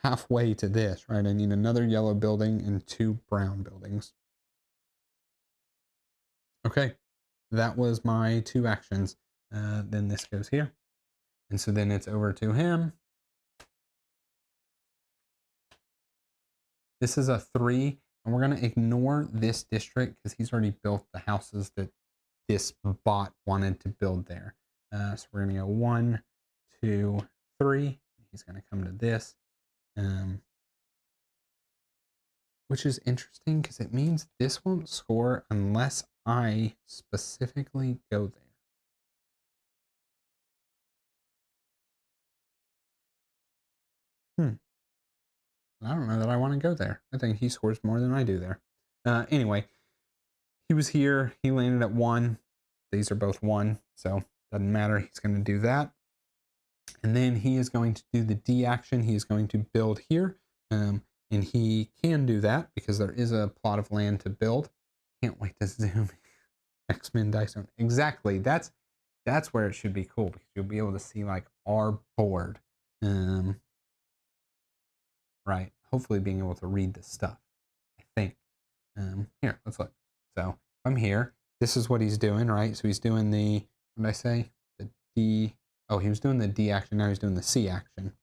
halfway to this, right? I need another yellow building and 2 brown buildings. Okay, that was my 2 actions. Then this goes here. And so then it's over to him. This is a 3, and we're going to ignore this district because he's already built the houses that this bot wanted to build there. So we're going to go 1, 2, 3. He's going to come to this, which is interesting because it means this won't score unless I specifically go there. I don't know that I want to go there. I think he scores more than I do there. Anyway, he was here. He landed at 1. These are both 1, so doesn't matter. He's going to do that. And then he is going to do the D action. He is going to build here. And he can do that because there is a plot of land to build. Can't wait to zoom X-Men Dice Zone. Exactly. That's where it should be cool because you'll be able to see like our board. Right. Hopefully being able to read this stuff, I think. Here, let's look. So I'm here. This is what he's doing, right? So he's doing the, what did I say? The D. Oh, he was doing the D action. Now he's doing the C action.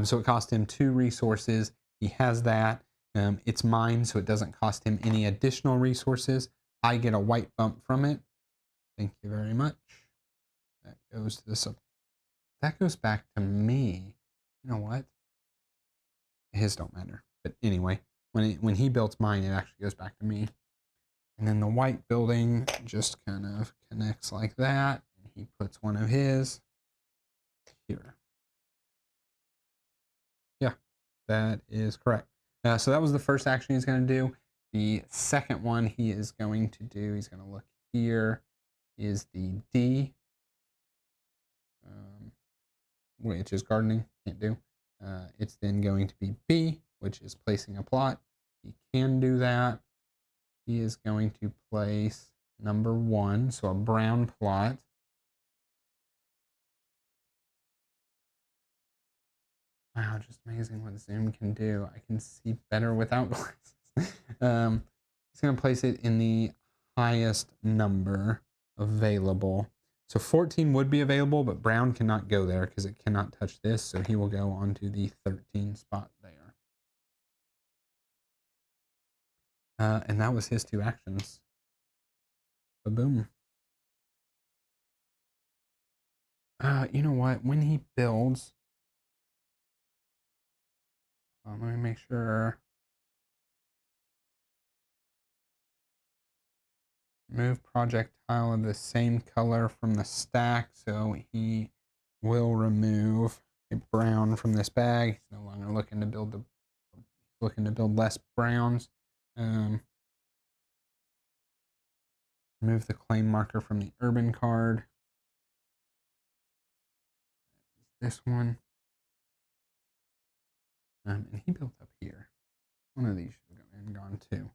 So it cost him 2 resources. He has that. It's mine, so it doesn't cost him any additional resources. I get a white bump from it. Thank you very much. That goes to this. That goes back to me. You know what? His don't matter. But anyway, when he builds mine, it actually goes back to me. And then the white building just kind of connects like that. And he puts one of his here. Yeah, that is correct. So that was the first action he's going to do. The second one he is going to do, he's going to look here, is the D, which is gardening, can't do. It's then going to be B, which is placing a plot. He can do that. He is going to place number 1, so a brown plot. Wow, just amazing what Zoom can do. I can see better without glasses. He's going to place it in the highest number available. So 14 would be available, but brown cannot go there because it cannot touch this. So he will go onto the 13 spot there. And that was his 2 actions. Ba-boom. You know what? When he builds, let me make sure. Move projectile of the same color from the stack, so he will remove a brown from this bag. He's no longer looking to build less browns. Remove the claim marker from the urban card. This one. And he built up here. One of these should have gone too.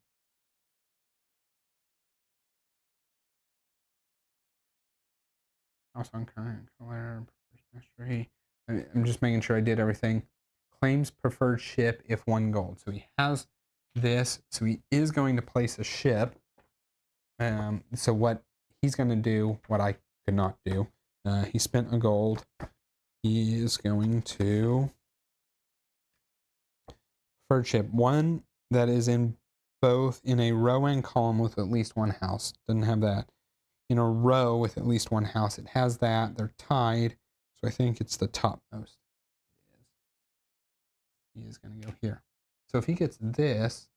House on current color, mystery. I'm just making sure I did everything. Claims preferred ship if 1 gold. So he has this. So he is going to place a ship. So what he's going to do, what I could not do, he spent a gold. He is going to preferred ship. 1 that is in both in a row and column with at least 1 house. Doesn't have that. In a row with at least 1 house. It has that. They're tied. So I think it's the topmost. He is going to go here. So if he gets this,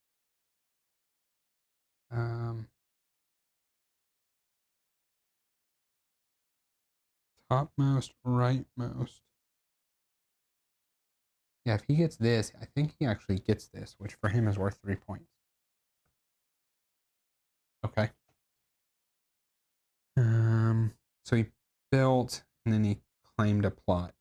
Topmost, rightmost. Yeah, if he gets this, I think he actually gets this, which for him is worth 3 points. Okay. So he built and then he claimed a plot.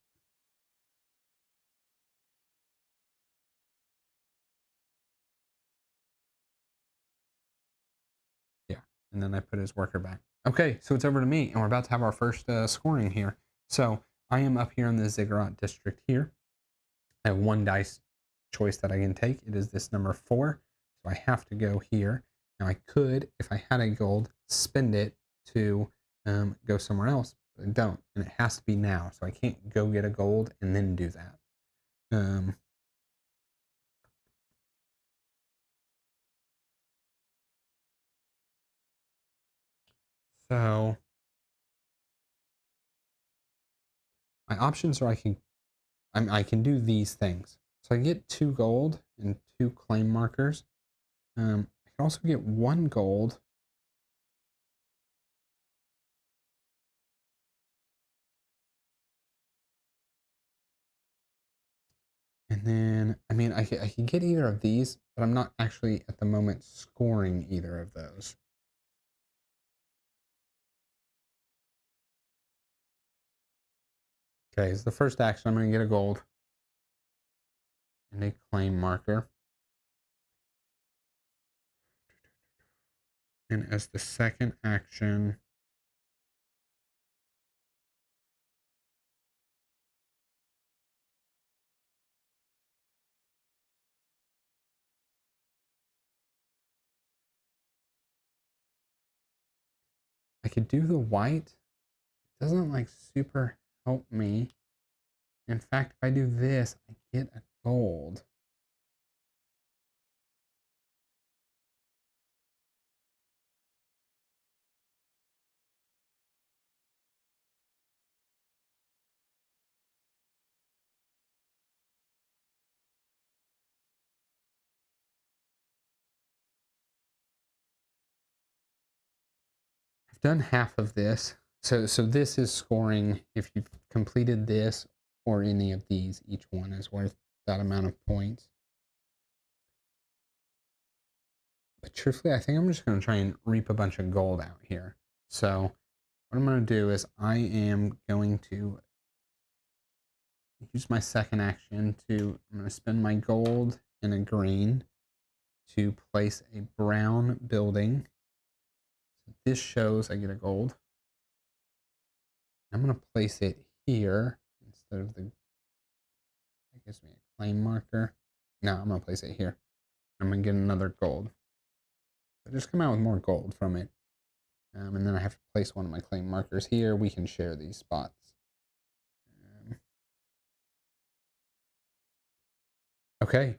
Yeah, and then I put his worker back. Okay, so it's over to me, and we're about to have our first scoring here. So I am up here in the ziggurat district here. I have one dice choice that I can take. It is this number 4, so I have to go here. Now I could, if I had a gold, spend it to go somewhere else, but I don't, and it has to be now, so I can't go get a gold and then do that. So my options are I can do these things. So I get 2 gold and 2 claim markers. I can also get 1 gold. And then, I mean, I can get either of these, but I'm not actually at the moment scoring either of those. Okay, so the first action, I'm going to get a gold and a claim marker. And as the second action, I could do the white. It doesn't like super help me. In fact, if I do this, I get a gold. I've done half of this. So this is scoring if you've completed this or any of these. Each one is worth that amount of points. But truthfully, I think I'm just going to try and reap a bunch of gold out here. So what I'm going to do is I am going to use my second action to, I'm going to spend my gold and a green to place a brown building. So this shows I get a gold. I'm going to place it here instead of that gives me a claim marker. No, I'm going to place it here. I'm going to get another gold. So just come out with more gold from it. And then I have to place one of my claim markers here. We can share these spots. Okay,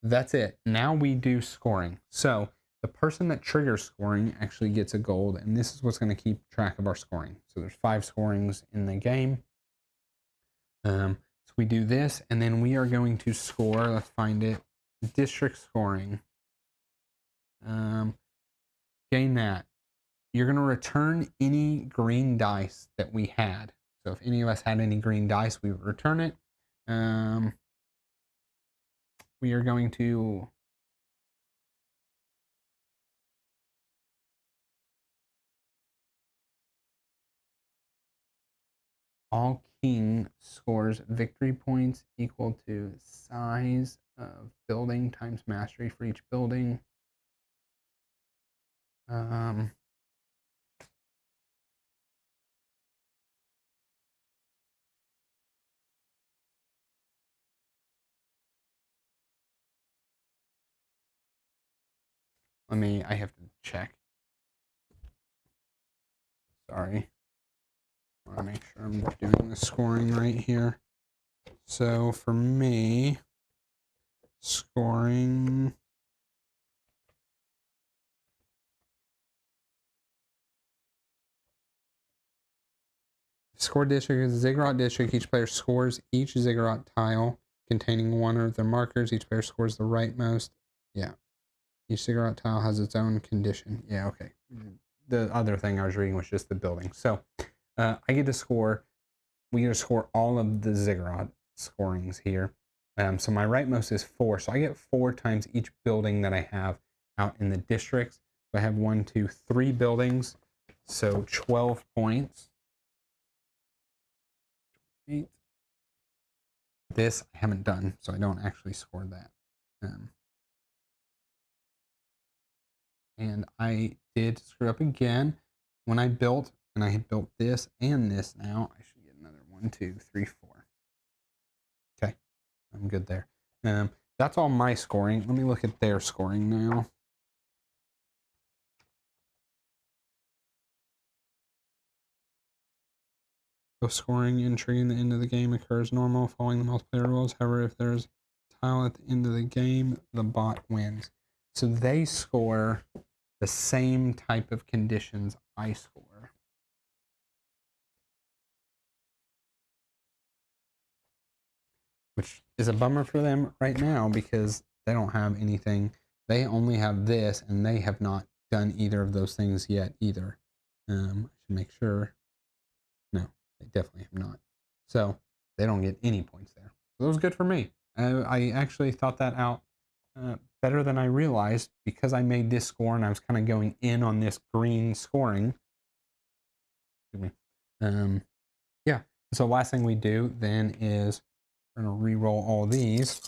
that's it. Now we do scoring. So the person that triggers scoring actually gets a gold, and this is what's going to keep track of our scoring. So there's 5 scorings in the game. So we do this, and then we are going to score. Let's find it. District scoring. Gain that. You're going to return any green dice that we had. So if any of us had any green dice, we would return it. We are going to all king scores victory points equal to size of building times mastery for each building. I have to check. Sorry. I want to make sure I'm doing the scoring right here. So for me, scoring. Score district is a ziggurat district. Each player scores each ziggurat tile containing one of their markers. Each player scores the rightmost. Yeah. Each ziggurat tile has its own condition. Yeah, okay. The other thing I was reading was just the building. So I get to score. We get to score all of the ziggurat scorings here. So my rightmost is 4. So I get 4 times each building that I have out in the districts. So I have 1, 2, 3 buildings. So 12 points. 8. This I haven't done, so I don't actually score that. And I did screw up again when I built, and I had built this and this now. I should get another 1, 2, 3, 4. Okay, I'm good there. That's all my scoring. Let me look at their scoring now. Both scoring and triggering the end of the game occurs normal following the multiplayer rules. However, if there's a tile at the end of the game, the bot wins. So they score the same type of conditions I score. Which is a bummer for them right now because they don't have anything. They only have this, and they have not done either of those things yet either. I should make sure. No, they definitely have not. So they don't get any points there. So that was good for me. I actually thought that out better than I realized because I made this score and I was kind of going in on this green scoring. Excuse me. Yeah. So last thing we do then is we're going to re-roll all these.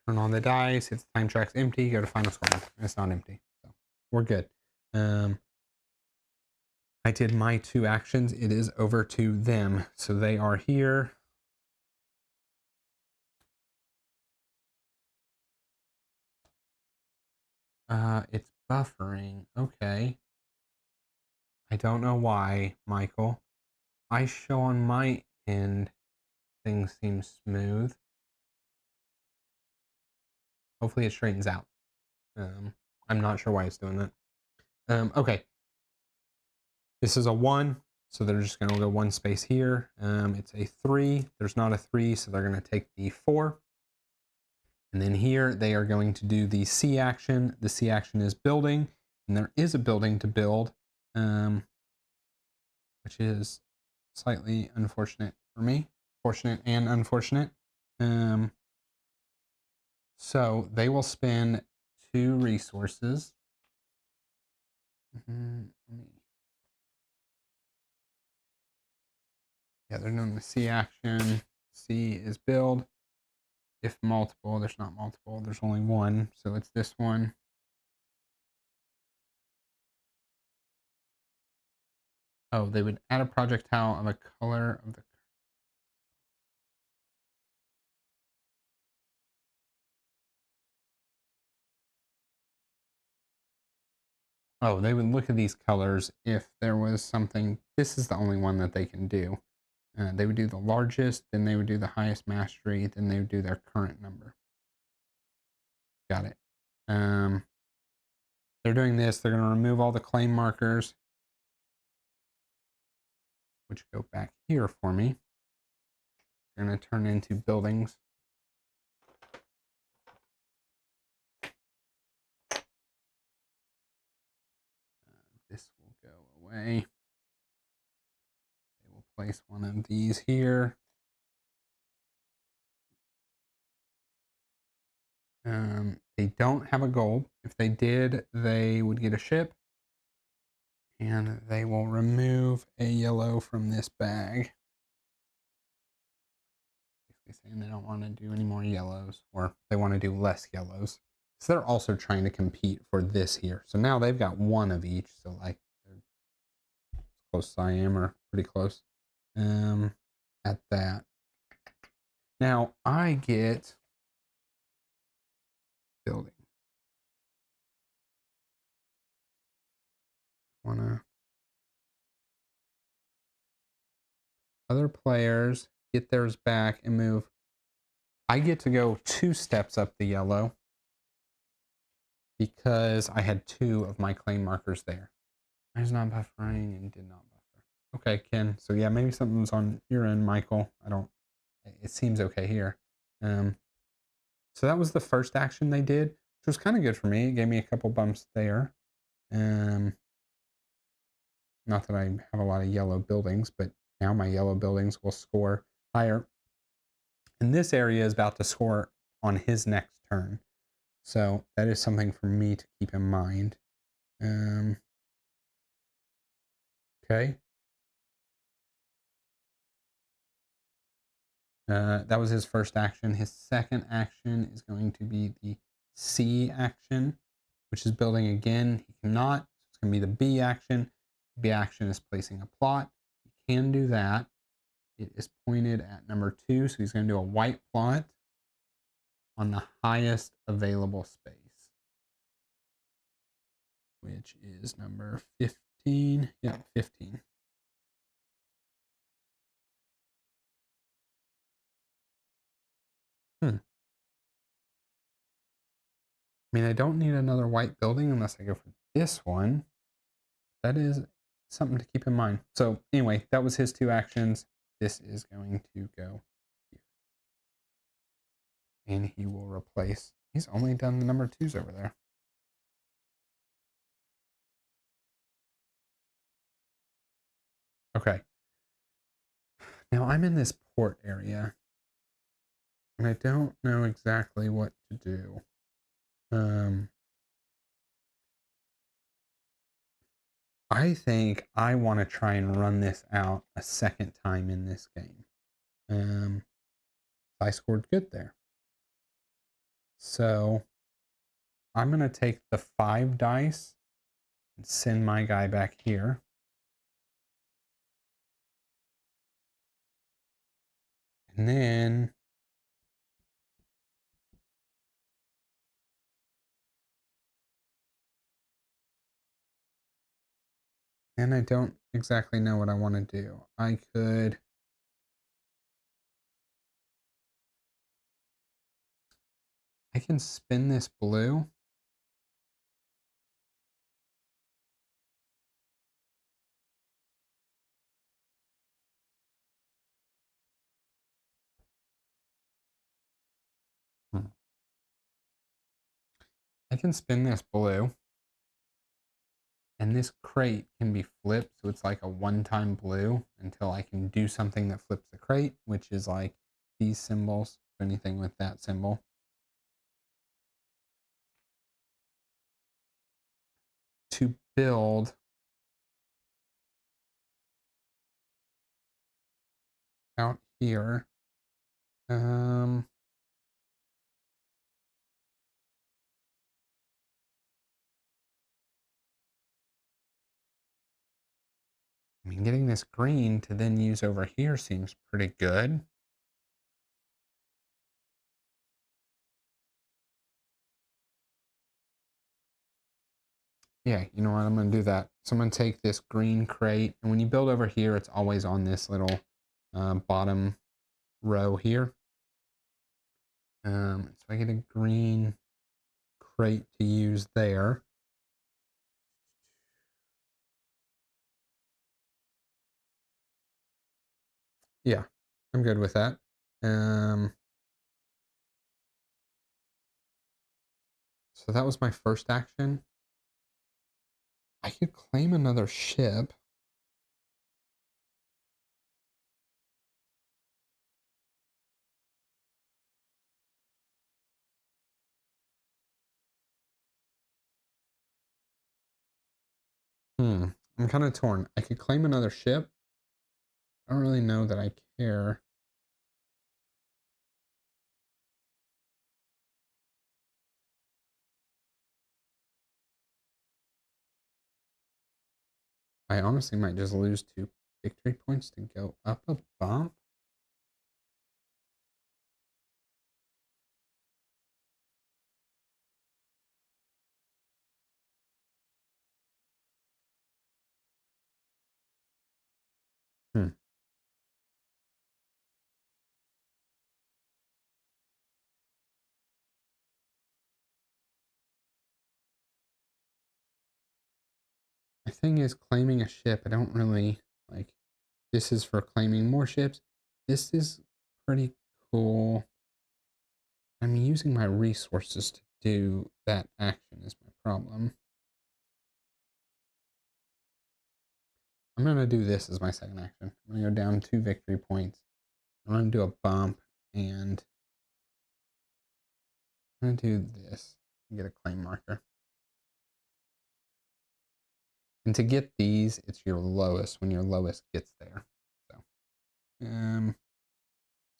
Turn on the dice. If the time track's empty, go to final score. It's not empty, so we're good. I did my 2 actions. It is over to them, so they are here. It's buffering. Okay. I don't know why, Michael. I show on my end things seem smooth. Hopefully it straightens out. I'm not sure why it's doing that. Okay. This is a 1, so they're just going to go 1 space here. It's a 3. There's not a 3, so they're going to take the 4. And then here they are going to do the C action. The C action is building, and there is a building to build, which is slightly unfortunate for me. Fortunate and unfortunate. So they will spend 2 resources. Yeah, they're doing the C action. C is build. If multiple, there's not multiple, there's only 1, so it's this one. Oh, they would add a projectile of a color of the. Oh, they would look at these colors if there was something. This is the only one that they can do. They would do the largest, then they would do the highest mastery, then they would do their current number. Got it. They're doing this. They're going to remove all the claim markers, which go back here for me. They're going to turn into buildings. This will go away. They will place one of these here. They don't have a gold. If they did, they would get a ship. And they will remove a yellow from this bag. Basically saying they don't want to do any more yellows, or they want to do less yellows. So they're also trying to compete for this here. So now they've got 1 of each. So like they're as close as I am, or pretty close. At that. Now I get building. Other players get theirs back and move. I get to go 2 steps up the yellow because I had 2 of my claim markers there. It's not buffering and did not buffer. Okay, Ken. So yeah, maybe something's on your end, Michael. I don't. It seems okay here. Um, so that was the first action they did, which was kind of good for me. It gave me a couple bumps there. Um, Not that I have a lot of yellow buildings, but now my yellow buildings will score higher. And this area is about to score on his next turn. So that is something for me to keep in mind. Um, okay. That was his first action. His second action is going to be the C action, which is building again. He cannot. It's going to be the B action. B action is placing a plot. He can do that. It is pointed at number 2, so he's going to do a white plot on the highest available space, which is number 15. Yeah, 15. I mean, I don't need another white building unless I go for this one. That is something to keep in mind. So anyway, that was his 2 actions. This is going to go here. And he will replace. He's only done the number 2s over there. Okay. Now I'm in this port area. And I don't know exactly what to do. I think I want to try and run this out a second time in this game. I scored good there. So I'm going to take the 5 dice and send my guy back here. And then I don't exactly know what I want to do. I can spin this blue. I can spin this blue. And this crate can be flipped, so it's like a one-time blue until I can do something that flips the crate, which is like these symbols, anything with that symbol. To build out here, I mean, getting this green to then use over here seems pretty good. Yeah, you know what? I'm going to do that. So I'm going to take this green crate, and when you build over here, it's always on this little bottom row here. So I get a green crate to use there. Yeah, I'm good with that. So that was my first action. I could claim another ship. I'm kind of torn. I could claim another ship. I don't really know that I care. I honestly might just lose 2 victory points to go up a bump. The thing is, claiming a ship, I don't really like. This is for claiming more ships. This is pretty cool. I'm using my resources to do that action is my problem. I'm going to do this as my second action. I'm going to go down 2 victory points. I'm going to do a bump, and I'm going to do this and get a claim marker. And to get these, it's your lowest when your lowest gets there. So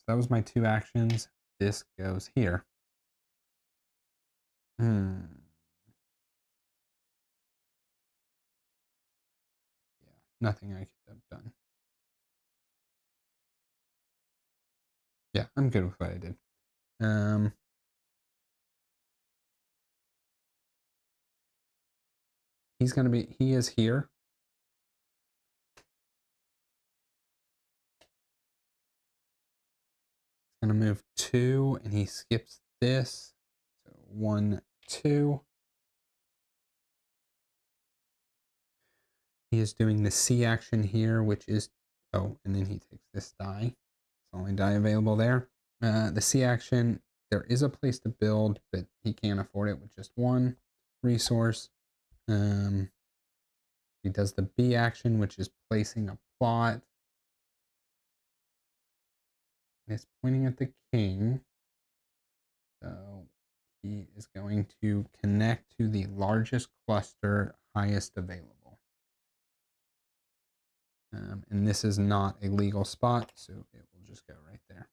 that was my 2 actions. This goes here. Yeah, nothing I could have done. Yeah, I'm good with what I did. He is here. He's gonna move 2, and he skips this. So 1, 2. He is doing the C action here, which is, oh, and then he takes this die. It's the only die available there. The C action, there is a place to build, but he can't afford it with just 1 resource. He does the B action, which is placing a plot. It's pointing at the king. So he is going to connect to the largest cluster, highest available. And this is not a legal spot, so it will just go right there.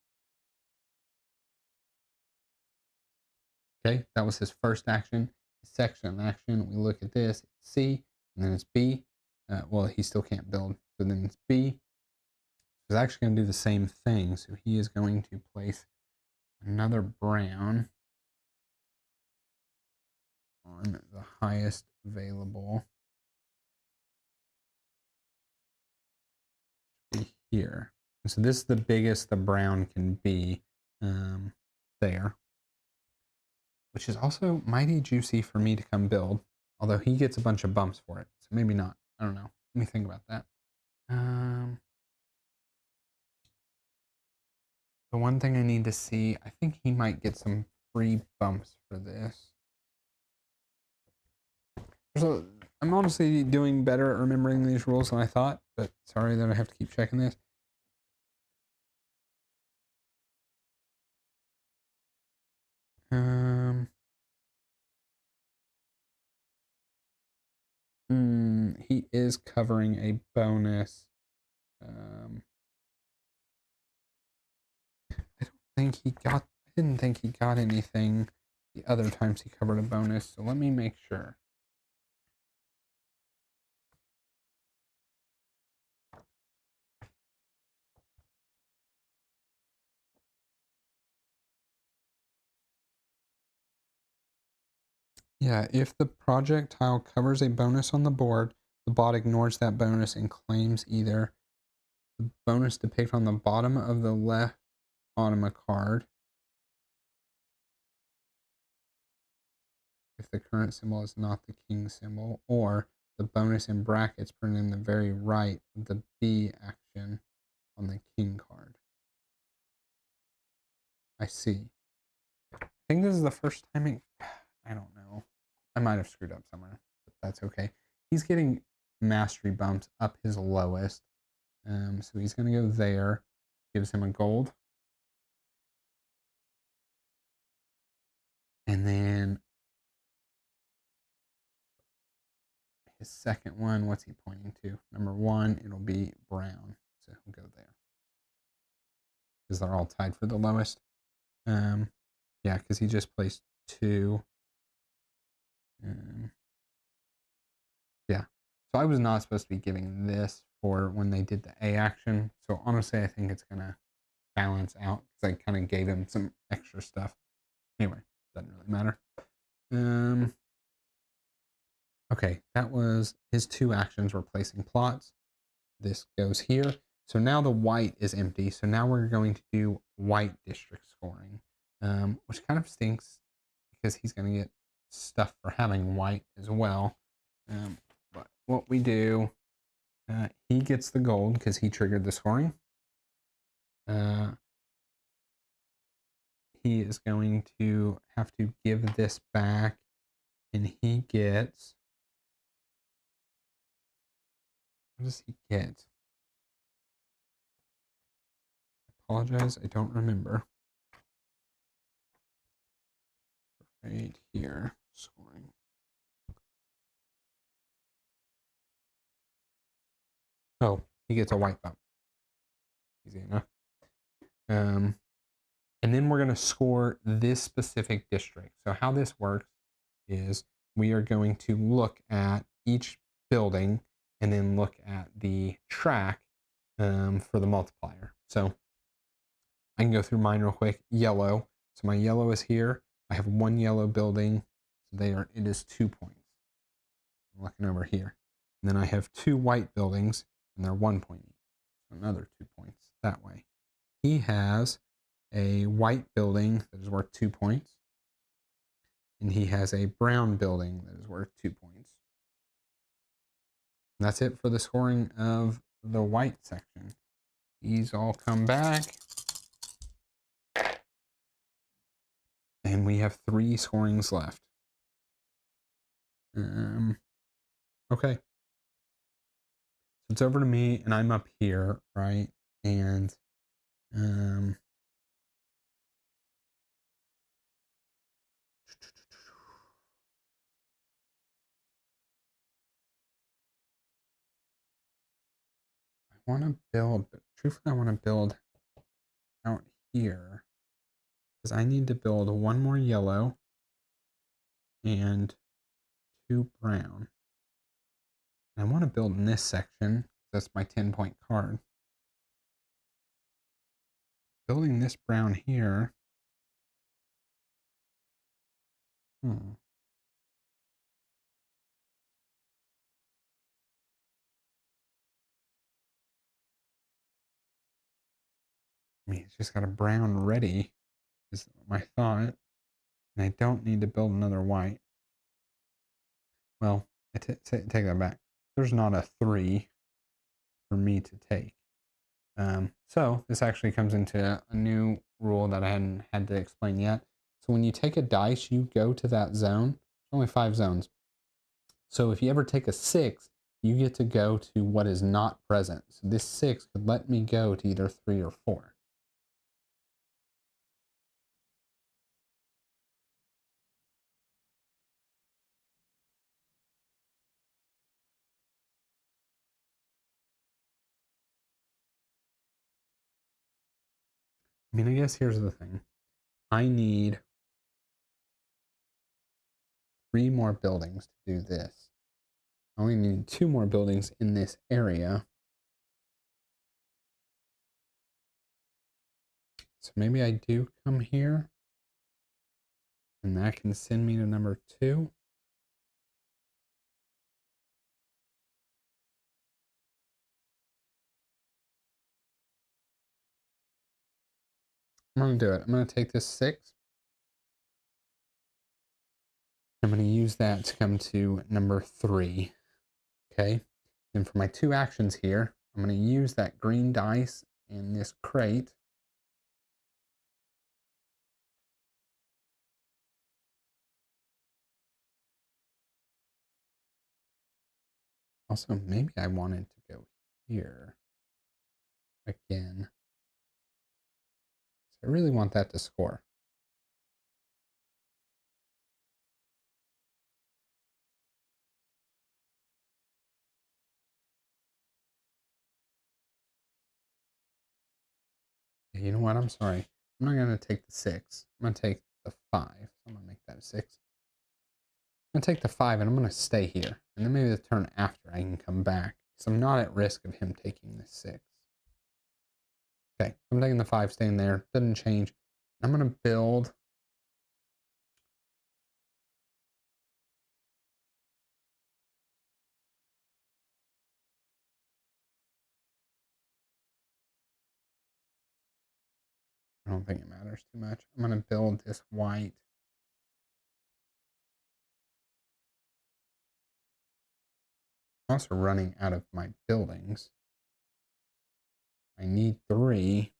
Okay, that was his first action. His second action, we look at this, it's C, and then it's B. Well, he still can't build, so then it's B. He's actually going to do the same thing, so he is going to place another brown on the highest available. Be here. And so this is the biggest the brown can be there, which is also mighty juicy for me to come build, although he gets a bunch of bumps for it, so maybe not. I don't know. Let me think about that. The one thing I need to see, I think he might get some free bumps for this. So I'm honestly doing better at remembering these rules than I thought, but sorry that I have to keep checking this. He is covering a bonus. I didn't think he got anything the other times he covered a bonus, so let me make sure. Yeah, if the project tile covers a bonus on the board, the bot ignores that bonus and claims either the bonus depicted on the bottom of the left automa card, if the current symbol is not the king symbol, or the bonus in brackets printed in the very right of the B action on the king card. I see. I think this is the first time I don't know. I might have screwed up somewhere, but that's okay. He's getting mastery bumps up his lowest. So he's going to go there. Gives him a gold. And then his second one, what's he pointing to? Number 1, it'll be brown. So he'll go there. Because they're all tied for the lowest. Yeah, because he just placed 2. Yeah. So I was not supposed to be giving this for when they did the A action. So honestly, I think it's going to balance out because I kind of gave him some extra stuff. Anyway, doesn't really matter. Okay, that was his 2 actions replacing plots. This goes here. So now the white is empty. So now we're going to do white district scoring, which kind of stinks because he's going to get stuff for having white as well. But what we do, He gets the gold because he triggered the scoring. He is going to have to give this back, and he gets. What does he get? I apologize, I don't remember. Right here, scoring. Oh, he gets a white bump. Easy enough. And then we're going to score this specific district. So how this works is we are going to look at each building and then look at the track for the multiplier. So I can go through mine real quick. Yellow. So my yellow is here. I have one yellow building. So it is 2 points. I'm looking over here. And then I have two white buildings, and they're 1 point each. So another 2 points that way. He has a white building that is worth 2 points. And he has a brown building that is worth 2 points. And that's it for the scoring of the white section. These all come back. And we have 3 scorings left. Okay. So it's over to me, and I'm up here, right? And I want to build, but truthfully, I want to build out here because I need to build one more yellow and 2 brown. And I want to build in this section. That's my 10-point card. Building this brown here. I mean, it's just got a brown ready, is my thought. And I don't need to build another white. Well, I take that back. There's not a 3 for me to take. So this actually comes into a new rule that I hadn't had to explain yet. So when you take a dice, you go to that zone. There's only 5 zones. So if you ever take a 6, you get to go to what is not present. So this 6 could let me go to either 3 or 4. I mean, I guess here's the thing. I need 3 more buildings to do this. I only need 2 more buildings in this area. So maybe I do come here. And that can send me to number 2. I'm going to do it. I'm going to take this 6. I'm going to use that to come to number 3. Okay. And for my 2 actions here, I'm going to use that green dice in this crate. Also, maybe I wanted to go here again. I really want that to score. You know what? I'm sorry. I'm not going to take the 6. I'm going to take the 5. So I'm going to make that a 6. I'm going to take the 5 and I'm going to stay here. And then maybe the turn after I can come back. Because I'm not at risk of him taking the 6. Okay, I'm taking the 5, staying there. Doesn't change. I'm going to build. I don't think it matters too much. I'm going to build this white. also running out of my buildings. I need 3 to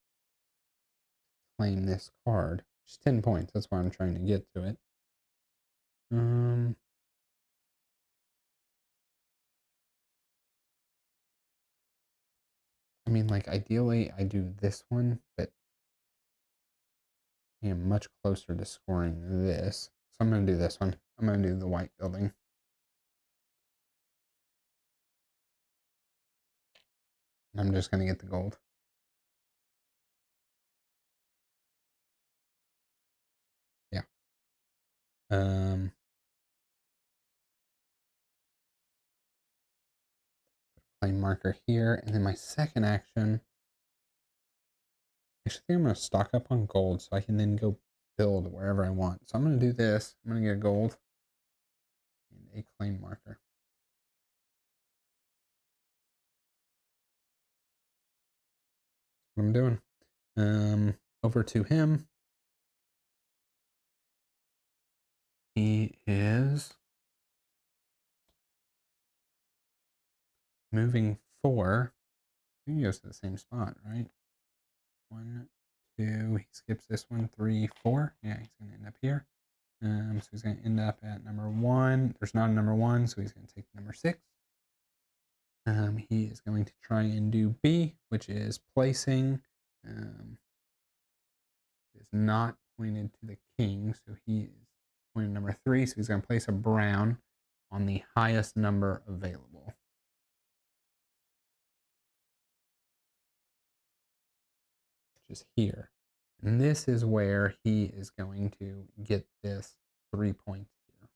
claim this card. Just 10 points. That's why I'm trying to get to it. I mean, like, ideally, I do this one, but I am much closer to scoring this. So I'm going to do this one. I'm going to do the white building. And I'm just going to get the gold. Yeah. Claim marker here. And then my second action, actually, I think I'm going to stock up on gold so I can then go build wherever I want. So I'm going to do this. I'm going to get gold and a claim marker. What I'm doing. Over to him. He is moving 4. He goes to the same spot, right? 1, 2. He skips this one. 3, 4. Yeah, he's going to end up here. So he's going to end up at number 1. There's not a number 1, so he's going to take number 6. He is going to try and do B, which is placing. Is not pointed to the king, so he is pointed number 3. So he's going to place a brown on the highest number available, which is here. And this is where he is going to get this 3 points here.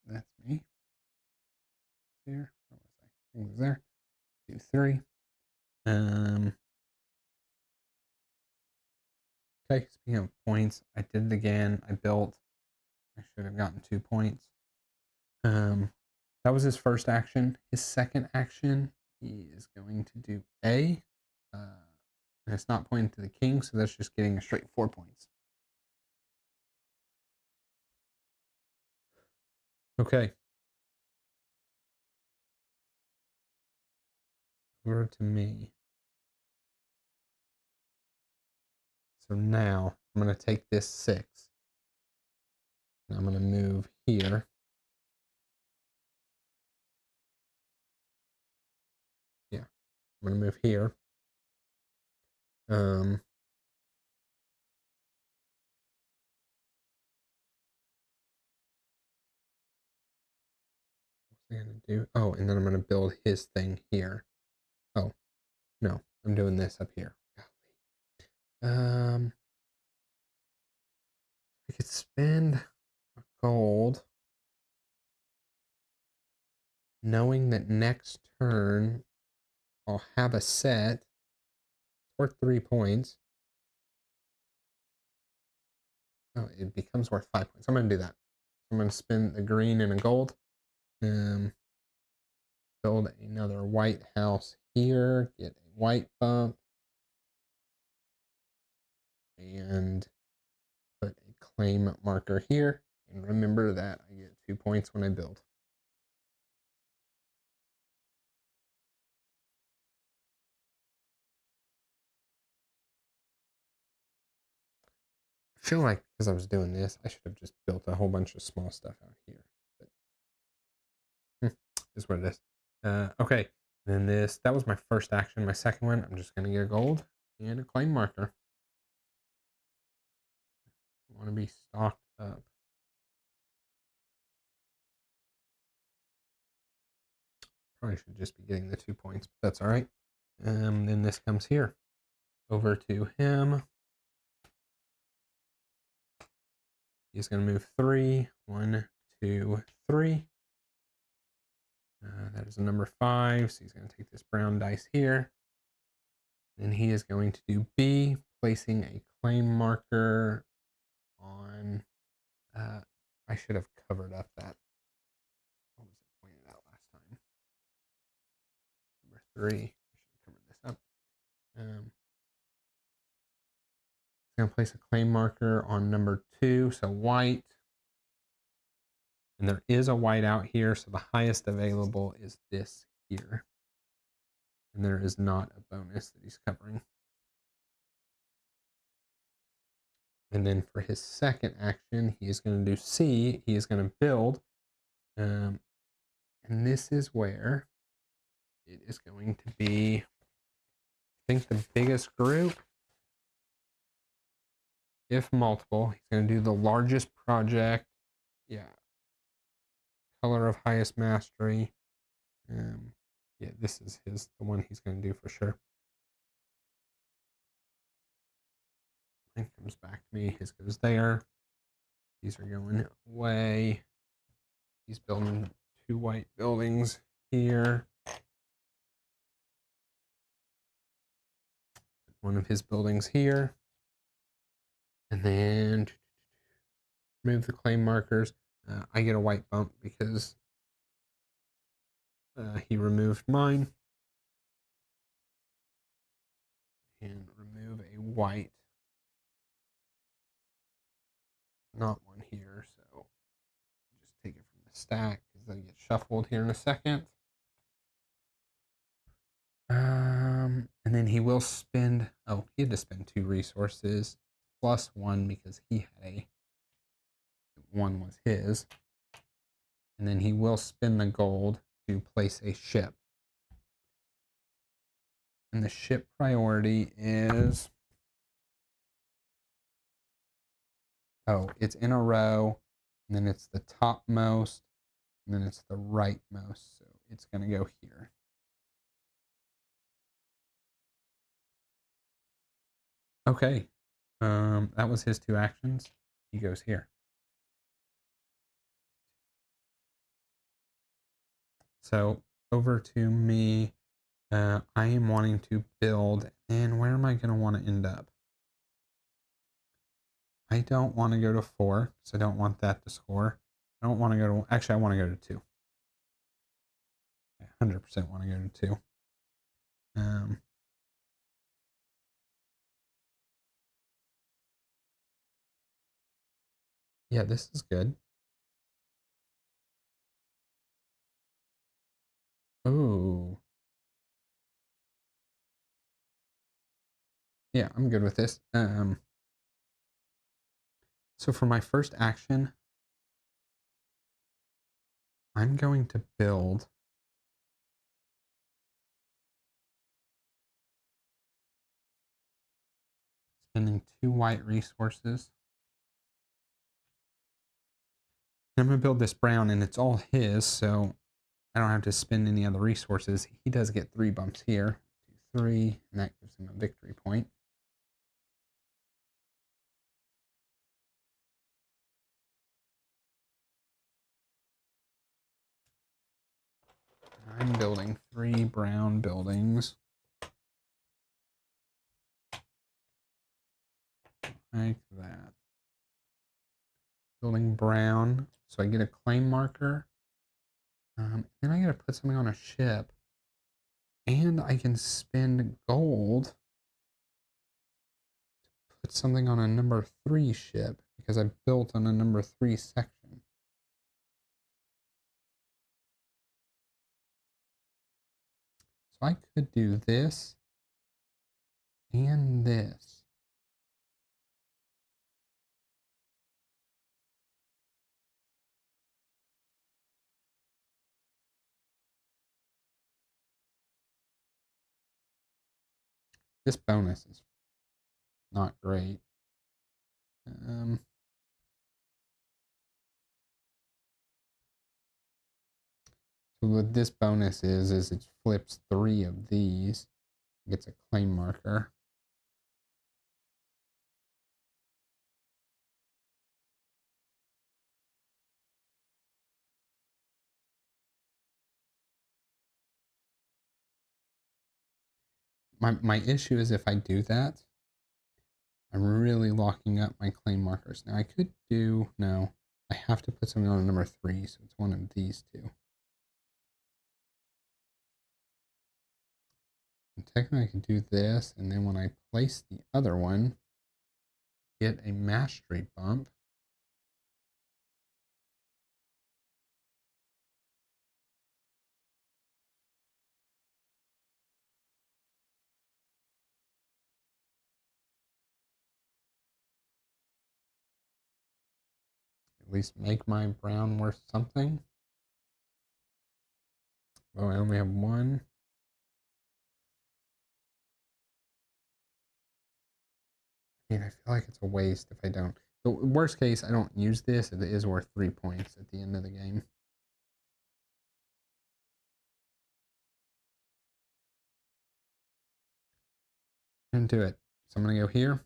That's me. There. Where was I? I think it was there. 2, 3. Okay, speaking of points, I did it again. I built. I should have gotten 2 points. That was his first action. His second action, he is going to do A. And it's not pointing to the king, so that's just getting a straight 4 points. Okay. Over to me. So now I'm going to take this 6. And I'm going to move here. Yeah. I'm going to move here. What's I going to do? Oh, and then I'm going to build his thing here. Oh, no. I'm doing this up here. I could spend a gold, knowing that next turn I'll have a set worth 3 points. Oh, it becomes worth 5 points. I'm going to do that. I'm going to spend the green and a gold. Build another white house here. Get a white bump. And put a claim marker here. And remember that I get 2 points when I build. I feel like because I was doing this, I should have just built a whole bunch of small stuff out here. But is what it is. Okay. Then that was my first action. My second one, I'm just going to get a gold and a claim marker. I want to be stocked up. Probably should just be getting the 2 points, but that's all right. Then this comes here. Over to him. He's going to move 3. 1, 2, 3. That is a number 5, so he's going to take this brown dice here. And he is going to do B, placing a claim marker on. I should have covered up that. What was it pointed out last time? Number 3. I should have covered this up. He's going to place a claim marker on number 2, so white. And there is a white out here, so the highest available is this here. And there is not a bonus that he's covering. And then for his second action, he is going to do C. He is going to build. And this is where it is going to be, I think, the biggest group. If multiple, he's going to do the largest project. Yeah. Color of highest mastery. Yeah, this is the one he's going to do for sure. Mine comes back to me. His goes there. These are going away. He's building 2 white buildings here. One of his buildings here. And then remove the claim markers. I get a white bump because he removed mine. And remove a white. Not one here, so just take it from the stack because they'll get shuffled here in a second. And then he will spend, oh, he had to spend 2 resources plus 1 because he had 1 was his. And then he will spend the gold to place a ship. And the ship priority is, oh, it's in a row, and then it's the topmost, and then it's the rightmost. So it's going to go here. Okay. That was his 2 actions. He goes here. So over to me. I am wanting to build, and where am I going to want to end up? I don't want to go to 4 because I don't want that to score. I don't want to go to, actually, I want to go to 2. I 100% want to go to 2. Yeah, this is good. Oh. Yeah, I'm good with this. So for my first action, I'm going to build spending 2 white resources. I'm going to build this brown, and it's all his, so I don't have to spend any other resources. He does get 3 bumps here. 2, 3, and that gives him a victory point. I'm building 3 brown buildings. Like that. Building brown, so I get a claim marker. Then I gotta put something on a ship. And I can spend gold to put something on a number 3 ship because I built on a number 3 section. So I could do this and this. This bonus is not great. So what this bonus is it flips 3 of these, gets a claim marker. My issue is if I do that, I'm really locking up my claim markers. Now I could do, no, I have to put something on a number 3, so it's one of these 2. And technically I could do this, and then when I place the other one, get a mastery bump. At least make my brown worth something. Oh, I only have one. I mean, I feel like it's a waste if I don't. The worst case, I don't use this. It is worth 3 points at the end of the game. And do it. So I'm going to go here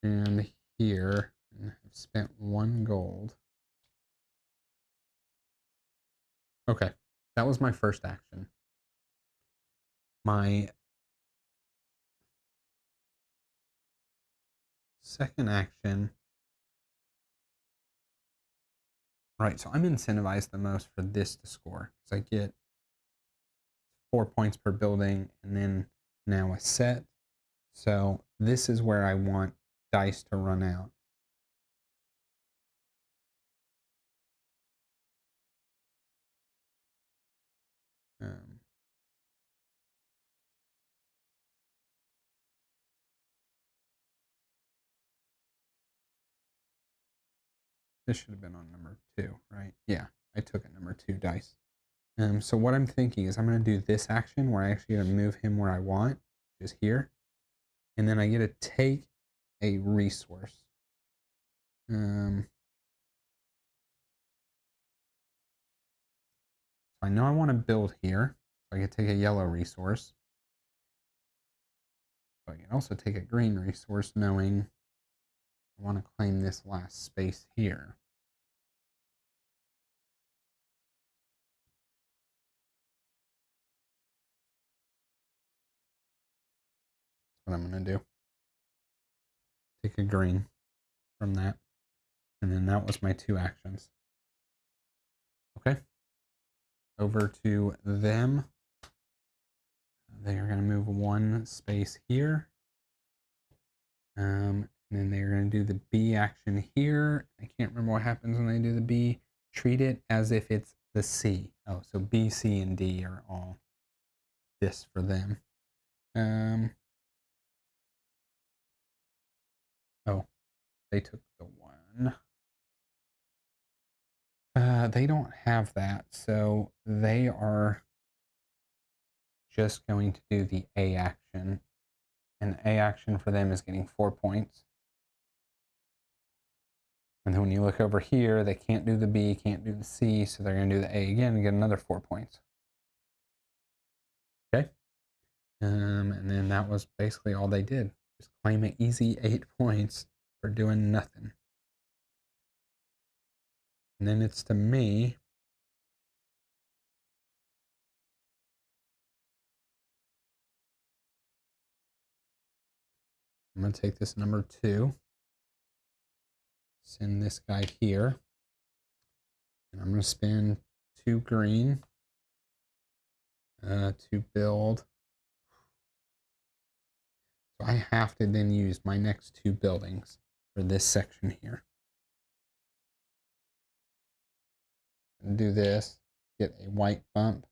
and here, and I've spent 1 gold. Okay, that was my first action. My second action. Right, so I'm incentivized the most for this to score because I get 4 points per building and then now a set. So this is where I want dice to run out. This should have been on number 2, right? Yeah, I took a number 2 dice. So what I'm thinking is I'm going to do this action where I actually going to move him where I want, which is here. And then I get to take a resource. So I know I want to build here. So I can take a yellow resource. But I can also take a green resource knowing I want to claim this last space here. That's what I'm going to do. Take a green from that. And then that was my 2 actions. Okay. Over to them. They are going to move 1 space here. And then they're going to do the B action here. I can't remember what happens when they do the B. Treat it as if it's the C. Oh, so B, C, and D are all this for them. Oh, they took the 1. They don't have that, so they are just going to do the A action. And A action for them is getting 4 points. And then when you look over here, they can't do the B, can't do the C, so they're going to do the A again and get another 4 points. Okay. And then that was basically all they did. Just claim an easy 8 points for doing nothing. And then it's to me. I'm going to take this number 2. Send this guy here. And I'm going to spend 2 green to build. So I have to then use my next 2 buildings for this section here. And do this, get a white bump,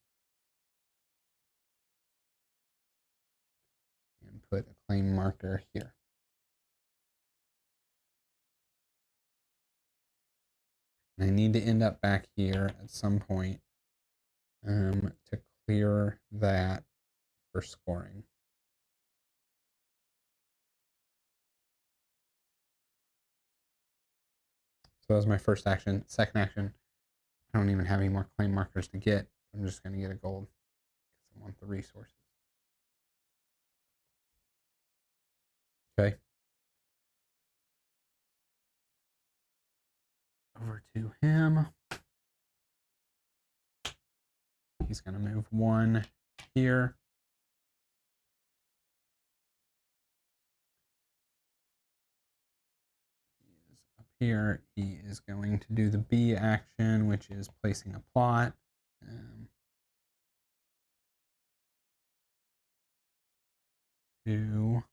and put a claim marker here. And I need to end up back here at some point to clear that for scoring. So that was my first action. Second action, I don't even have any more claim markers to get. I'm just going to get a gold because I want the resources. Okay. Over to him. He's going to move 1 here. He is up here. He is going to do the B action, which is placing a plot. To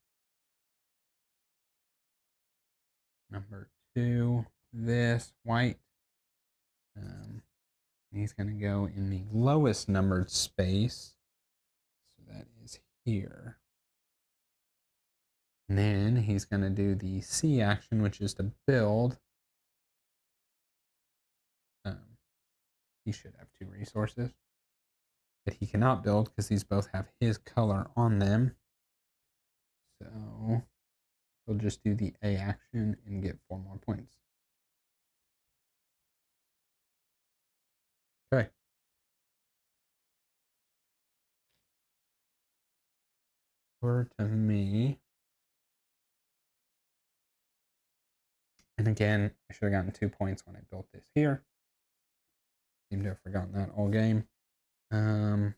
number 2, this white. He's going to go in the lowest numbered space. So that is here. And then he's going to do the C action, which is to build. he should have 2 resources that he cannot build because these both have his color on them. So he'll just do the A action and get 4 more points. Okay. Over to me. And again, I should have gotten 2 points when I built this here. Seem to have forgotten that all game. I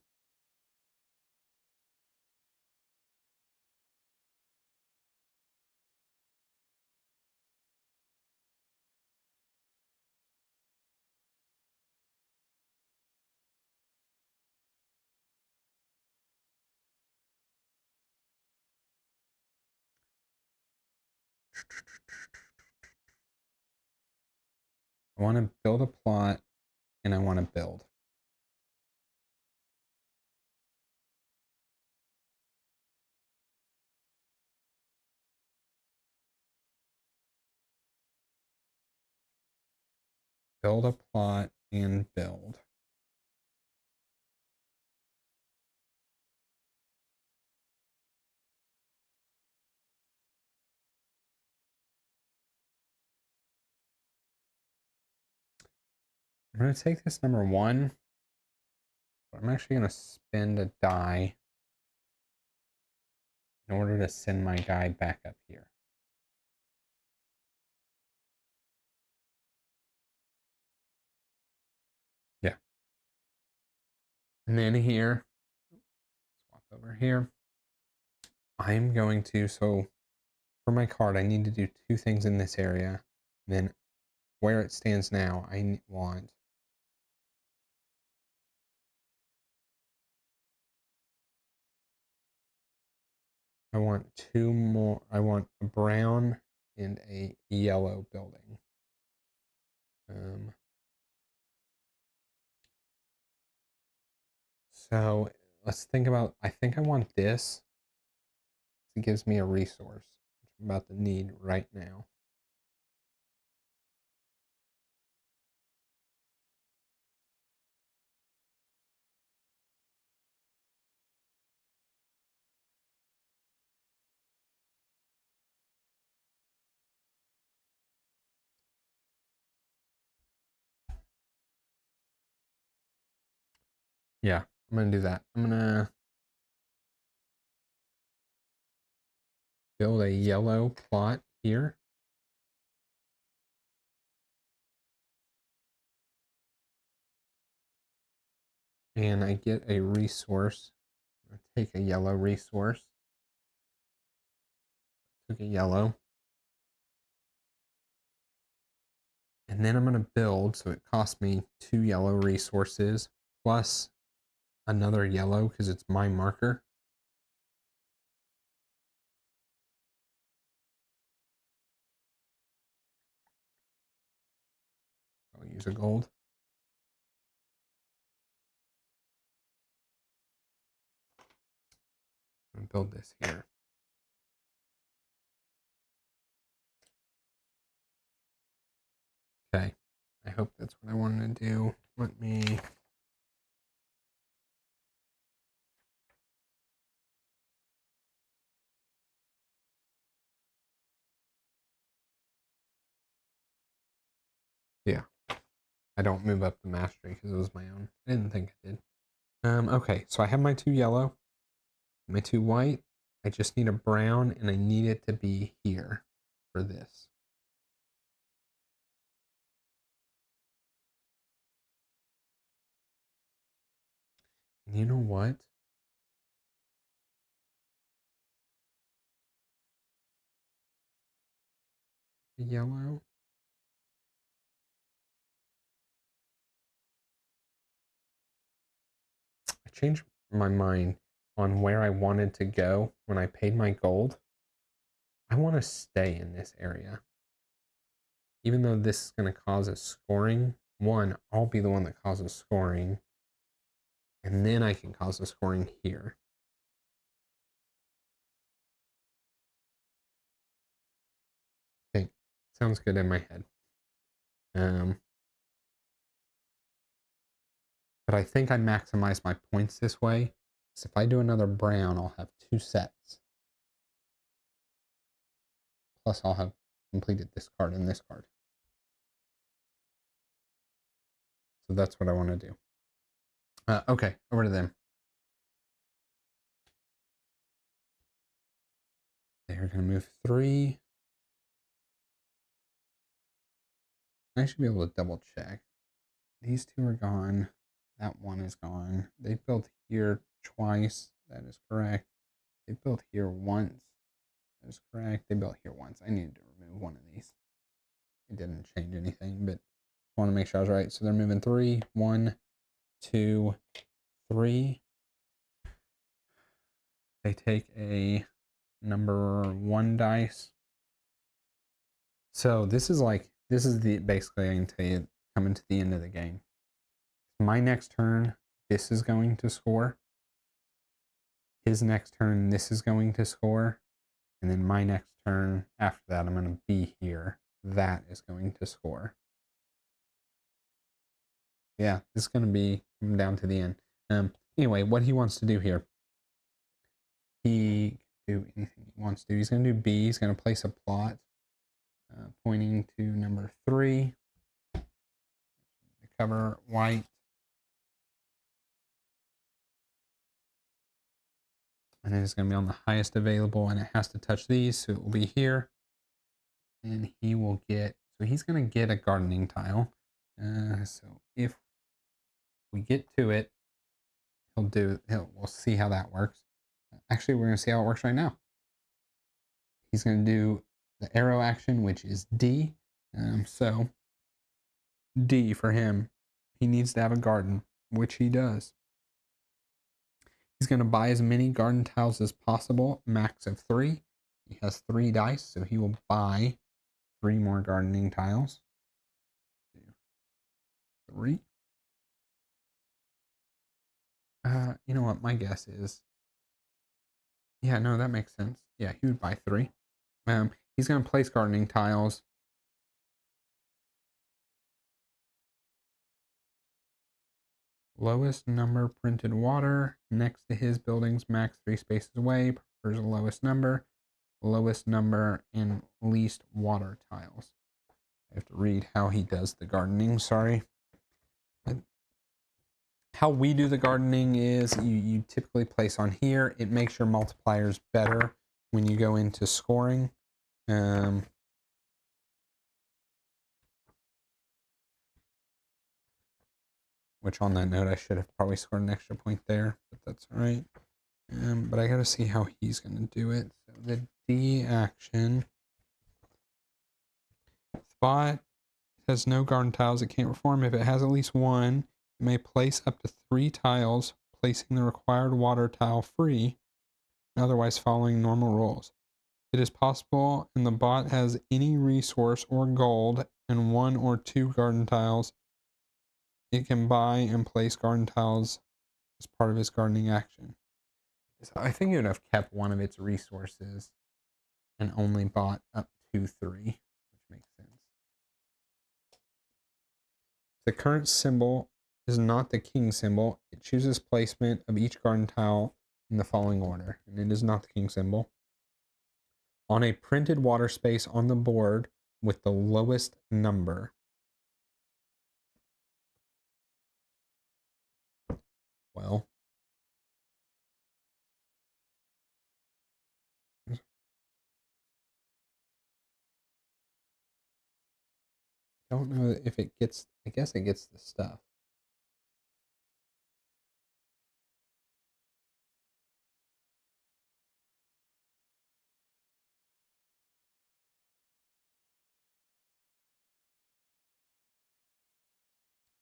want to build a plot, and I want to build. Build a plot and build. I'm going to take this number 1, but I'm actually going to spend a die in order to send my guy back up here. Yeah. And then here, swap over here. I'm going to, so for my card, I need to do 2 things in this area. Then where it stands now, I want I want 2 more. I want a brown and a yellow building. So let's think about, I think I want this. It gives me a resource, which I'm about to need right now. Yeah, I'm going to do that. I'm going to build a yellow plot here. And I get a resource. I'm going to take a yellow resource. Took a yellow. And then I'm going to build, so it costs me 2 yellow resources plus another yellow because it's my marker. I'll use a gold. I'm going to build this here. Okay, I hope that's what I wanted to do. Let me... Yeah, I don't move up the mastery because it was my own. I didn't think I did. Okay, so I have my 2 yellow, my 2 white. I just need a brown, and I need it to be here for this. And you know what? The yellow. I changed my mind on where I wanted to go when I paid my gold. I want to stay in this area. Even though this is going to cause a scoring, one, I'll be the one that causes scoring. And then I can cause a scoring here. Okay, sounds good in my head. but I think I maximize my points this way. So if I do another brown, I'll have 2 sets. Plus I'll have completed this card and this card. So that's what I want to do. Okay, over to them. They're going to move 3. I should be able to double check. These 2 are gone. That 1 is gone. They built here twice. That is correct. They built here once. That is correct. They built here once. I needed to remove one of these. It didn't change anything, but just want to make sure I was right. So they're moving 3. 1, 2, 3. They take a number 1 dice. So this is the basically I can tell you coming to the end of the game. My next turn, this is going to score. His next turn, this is going to score. And then my next turn after that, I'm going to be here. That is going to score. Yeah, this is going to be coming down to the end. Anyway, what he wants to do here. He can do anything he wants to do. He's going to do B. He's going to place a plot pointing to number 3. The cover white. And then it's going to be on the highest available, and it has to touch these, so it will be here. And he will get, so he's going to get a gardening tile. So if we get to it, we'll see how that works. Actually, we're going to see how it works right now. He's going to do the arrow action, which is D. So D for him, he needs to have a garden, which he does. He's going to buy as many garden tiles as possible, max of 3. He has 3 dice, so he will buy 3 more gardening tiles. 3. You know what? My guess is, yeah, no, that makes sense. Yeah, he would buy 3. He's going to place gardening tiles. Lowest number printed water next to his buildings, max 3 spaces away. Prefers the lowest number. Lowest number and least water tiles. I have to read how he does the gardening. Sorry. How we do the gardening is you typically place on here. It makes your multipliers better when you go into scoring. Which on that note, I should have probably scored an extra point there, but that's all right. But I got to see how he's going to do it. So the D action. Spot has no garden tiles. It can't perform. If it has at least 1, it may place up to 3 tiles, placing the required water tile free, and otherwise following normal rules. It is possible, and the bot has any resource or gold and 1 or 2 garden tiles. It can buy and place garden tiles as part of its gardening action. So I think it would have kept one of its resources and only bought up to 3, which makes sense. The current symbol is not the king symbol. It chooses placement of each garden tile in the following order, and it is not the king symbol. On a printed water space on the board with the lowest number. Well, I don't know if it gets, I guess it gets the stuff.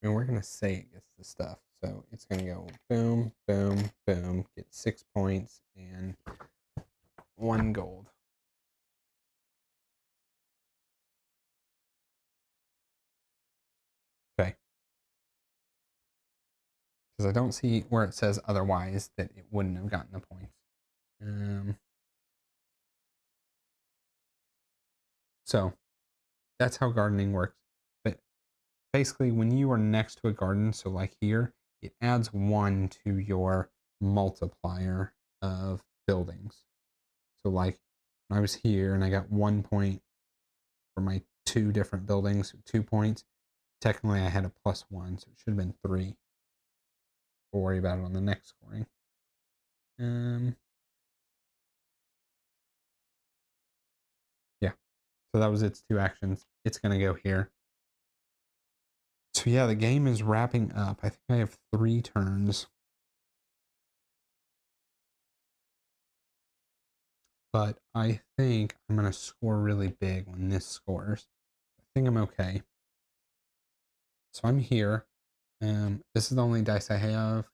I mean, we're going to say it gets the stuff. So it's going to go boom, boom, boom, get 6 points and 1 gold. Okay. Because I don't see where it says otherwise that it wouldn't have gotten the points. So that's how gardening works. But basically, when you are next to a garden, so like here, it adds 1 to your multiplier of buildings. So like when I was here and I got 1 point for my 2 different buildings, 2 points, technically I had a +1, so it should have been 3. We'll worry about it on the next scoring. Yeah, so that was its 2 actions. It's going to go here. So yeah, the game is wrapping up. I think I have 3 turns. But I think I'm going to score really big when this scores. I think I'm okay. So I'm here. This is the only dice I have.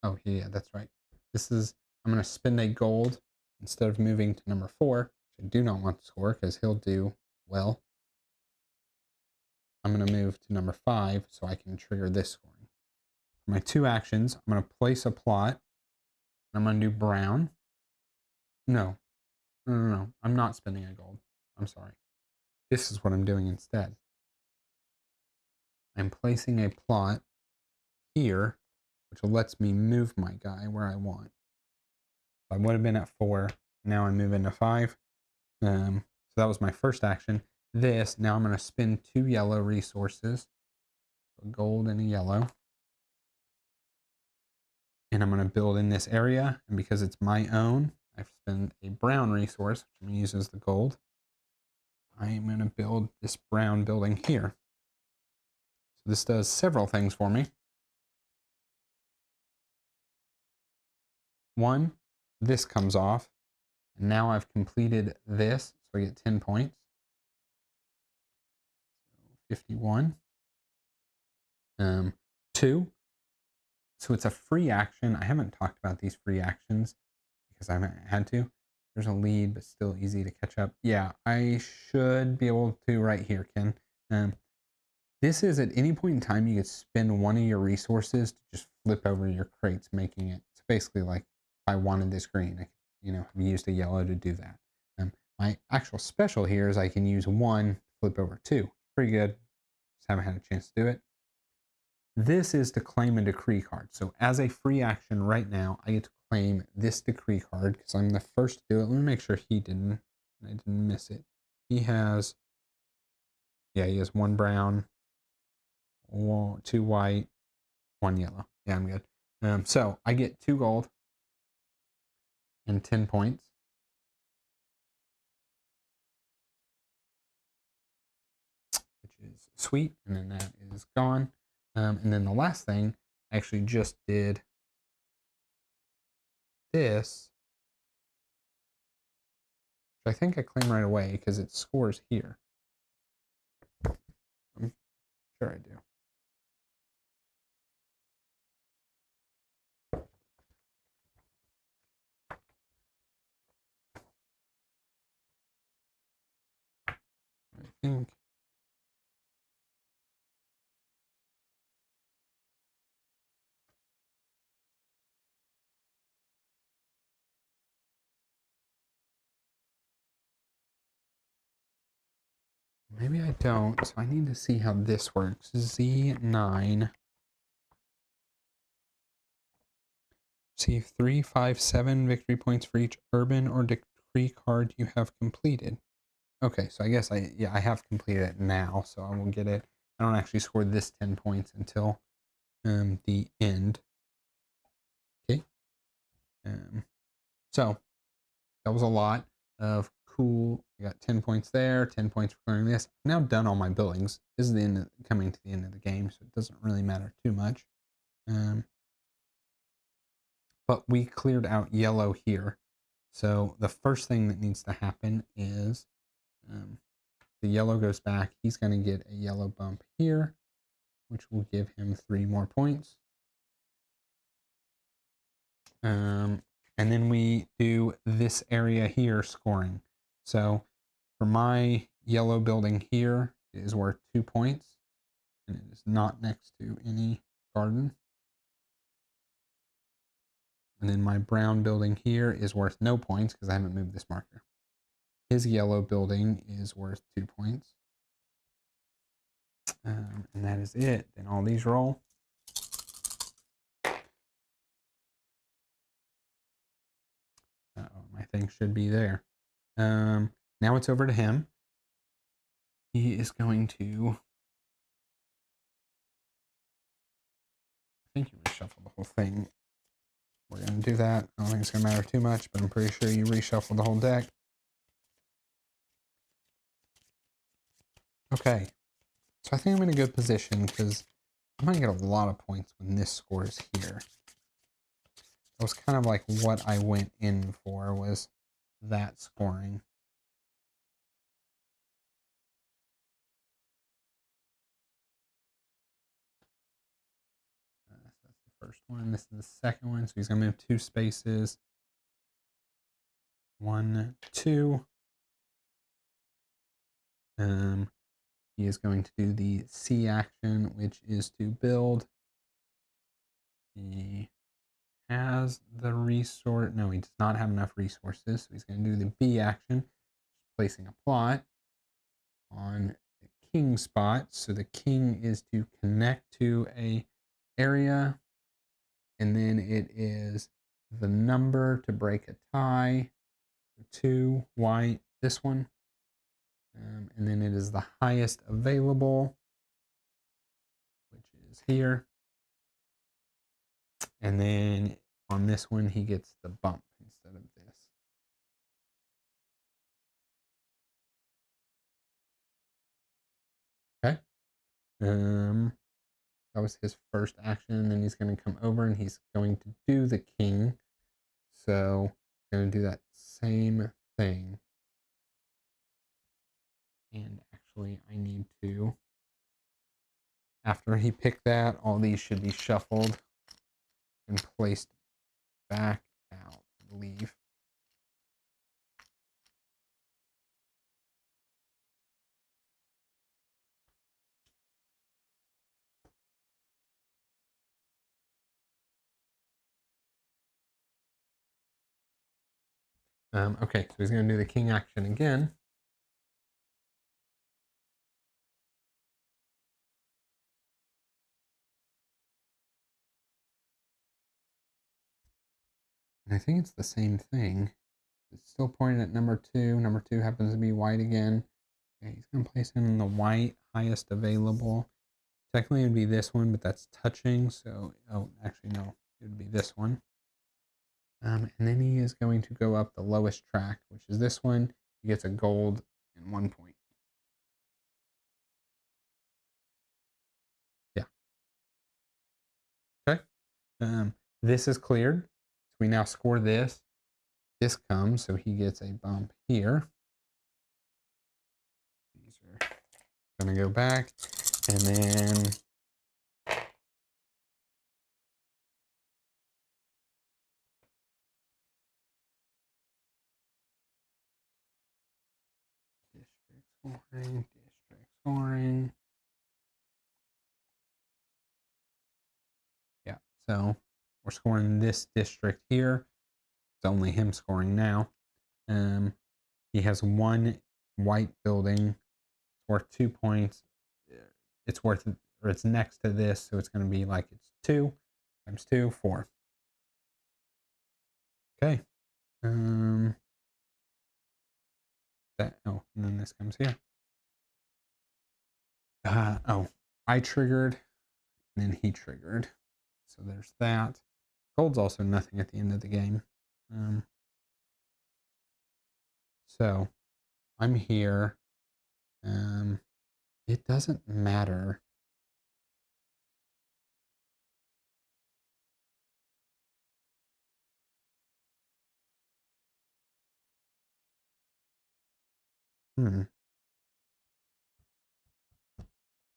Oh, yeah, that's right. I'm going to spend a gold instead of moving to number 4, which I do not want to score because he'll do well. I'm going to move to number 5 so I can trigger this scoring. For my 2 actions, I'm going to place a plot. I'm going to do brown. No. I'm not spending a gold. I'm sorry. This is what I'm doing instead. I'm placing a plot here, which lets me move my guy where I want. So I would have been at 4. Now I move into 5. So that was my first action. Now I'm going to spend 2 yellow resources, a gold and a yellow. And I'm going to build in this area. And because it's my own, I've spent a brown resource, which I'm going to use as the gold. I am going to build this brown building here. So this does several things for me. 1, this comes off. And now I've completed this, so I get 10 points. 51. 2. So it's a free action. I haven't talked about these free actions because I haven't had to. There's a lead, but still easy to catch up. Yeah, I should be able to right here, Ken. This is at any point in time, you could spend 1 of your resources to just flip over your crates, making it. It's basically like if I wanted this green, I could, have used a yellow to do that. My actual special here is I can use 1, flip over 2. Pretty good. Just haven't had a chance to do it. This is to claim a decree card. So as a free action right now, I get to claim this decree card because I'm the first to do it. Let me make sure I didn't miss it. He has 1 brown, 2 white, 1 yellow. Yeah, I'm good. So I get 2 gold and 10 points. Which is sweet, and then that is gone. And then the last thing, I actually just did this, which I think I claim right away because it scores here. I'm sure I do. I think. Maybe I don't, so I need to see how this works. Z9. Receive 3, 5, 7 victory points for each urban or decree card you have completed. Okay, so I guess I have completed it now, so I will get it. I don't actually score this 10 points until the end. Okay. So that was a lot of cool. I got 10 points there, 10 points for clearing this. I've now done all my buildings. This is coming to the end of the game, so it doesn't really matter too much. But we cleared out yellow here. So the first thing that needs to happen is the yellow goes back. He's going to get a yellow bump here, which will give him 3 more points. And then we do this area here scoring. So for my yellow building here, it is worth 2 points, and it is not next to any garden. And then my brown building here is worth no points because I haven't moved this marker. His yellow building is worth 2 points. And that is it. Then all these roll. My thing should be there. Now it's over to him. He is going to, I think you reshuffle the whole thing. We're going to do that. I don't think it's going to matter too much, but I'm pretty sure you reshuffle the whole deck. Okay. So I think I'm in a good position because I'm going to get a lot of points when this scores here. That was kind of like what I went in for, was that scoring. So that's the first one. This is the second one. So he's going to move 2 spaces. 1, 2. He is going to do the C action, which is to build. He has the resource. No, he does not have enough resources. So he's going to do the B action, placing a plot on the king spot. So the king is to connect to a area, and then it is the number to break a tie. 2 white, this one. And then it is the highest available, which is here. And then on this one, he gets the bump instead of this. Okay. That was his first action. And then he's going to come over and he's going to do the king. So I'm going to do that same thing. And actually, I need to, after he picked that, all these should be shuffled and placed back out, I believe. Okay, so he's going to do the king action again. And I think it's the same thing. It's still pointing at number 2. Number 2 happens to be white again. Okay, he's going to place him in the white highest available. Technically, it would be this one, but that's touching. So, oh, actually, no. It would be this one. And then he is going to go up the lowest track, which is this one. He gets a gold and 1 point. Yeah. Okay. This is cleared. So we now score this. This comes, so he gets a bump here. These are going to go back. And then district scoring. Yeah, so we're scoring this district here. It's only him scoring now. He has 1 white building. It's worth 2 points. It's worth, or it's next to this, so it's going to be like it's 2 times 2, 4. Okay. Oh, and then this comes here. Oh, I triggered, and then he triggered. So there's that. Gold's also nothing at the end of the game. So I'm here. It doesn't matter.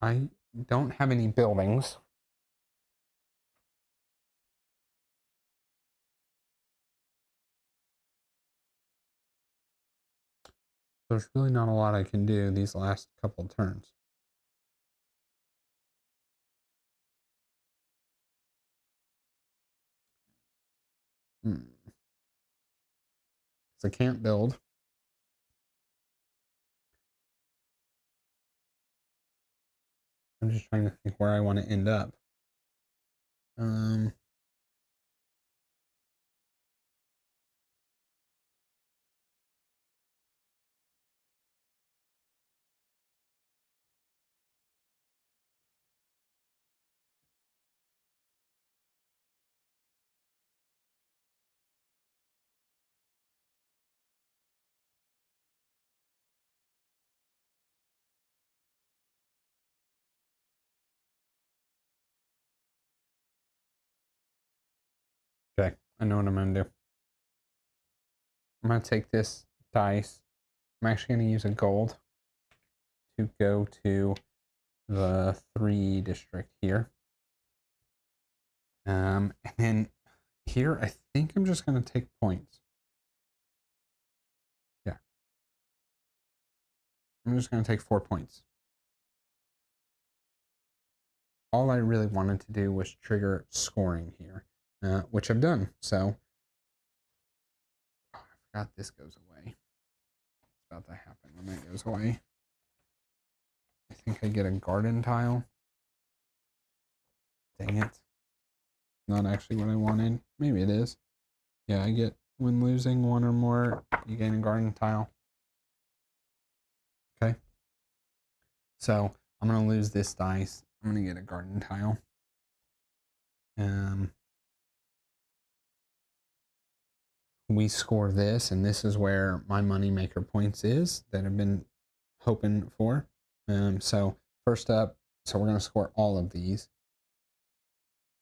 I don't have any buildings. There's really not a lot I can do these last couple turns. Because I can't build. I'm just trying to think where I want to end up. Okay, I know what I'm going to do. I'm going to take this dice. I'm actually going to use a gold to go to the 3 district here. And then here, I think I'm just going to take points. Yeah. I'm just going to take 4 points. All I really wanted to do was trigger scoring here, which I've done. So, I forgot this goes away. It's about to happen when that goes away. I think I get a garden tile. Dang it. Not actually what I wanted. Maybe it is. Yeah, I get, when losing 1 or more, you gain a garden tile. Okay. So, I'm going to lose this dice. I'm going to get a garden tile. We score this, and this is where my moneymaker points is that I've been hoping for. So first up, so we're going to score all of these.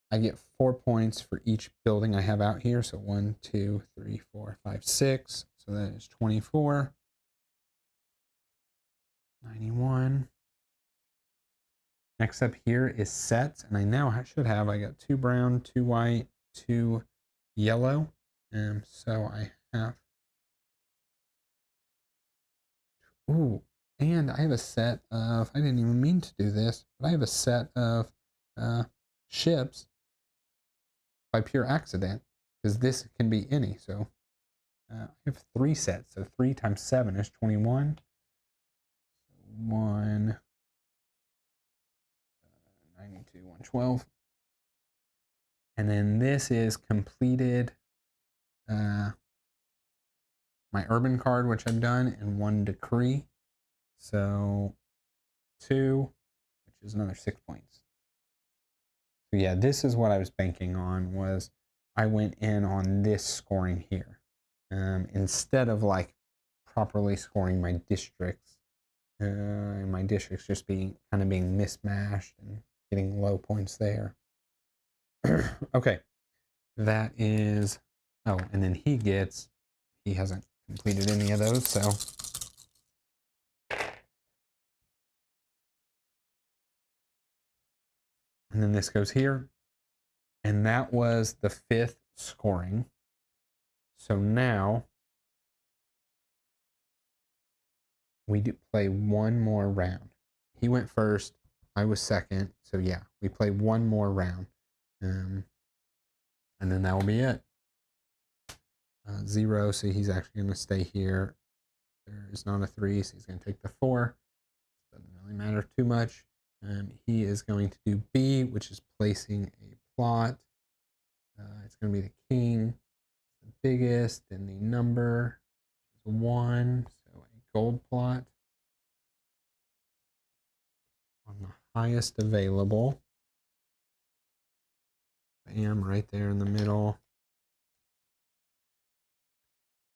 I get 4 points for each building I have out here. So 1, 2, 3, 4, 5, 6. So that is 24. 91. Next up here is sets, and I now should have, I got 2 brown, 2 white, 2 yellow. So I have, ooh, and I have a set of, I didn't even mean to do this, but I have a set of ships by pure accident, because this can be any. So I have 3 sets. So 3 times 7 is 21. 1, 92, 112. And then this is completed my urban card, which I've done, and 1 decree. So 2, which is another 6 points. So yeah, this is what I was banking on, was I went in on this scoring here. Instead of like properly scoring my districts, and my districts just being kind of being mismatched and getting low points there. Okay, that is, oh, and then he hasn't completed any of those, so. And then this goes here. And that was the 5th scoring. So now we do play 1 more round. He went first, I was second. So yeah, we play 1 more round. And then that will be it. 0, so he's actually going to stay here. There is not a 3, so he's going to take the 4. Doesn't really matter too much. He is going to do B, which is placing a plot. It's going to be the king, the biggest, and the number is 1, so a gold plot on the highest available. Bam, right there in the middle.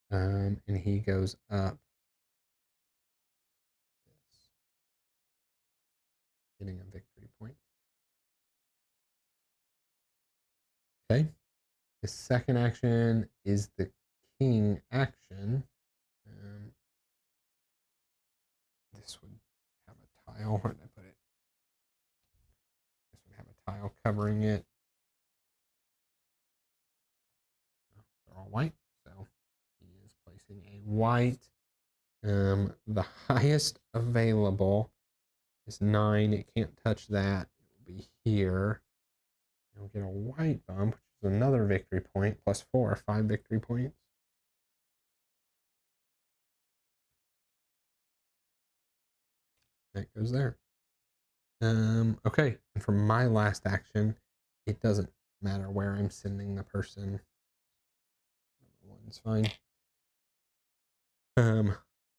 And he goes up. Getting a victory point. Okay. The second action is the king action. This would have a tile. Where did I put it? This would have a tile covering it. Oh, they're all white. So he is placing a white. The highest available is 9. It can't touch that. It will be here. And we'll get a white bump, which is another victory point, plus 4, 5 victory points. That goes there. Okay, and for my last action, it doesn't matter where I'm sending the person. Number 1's fine.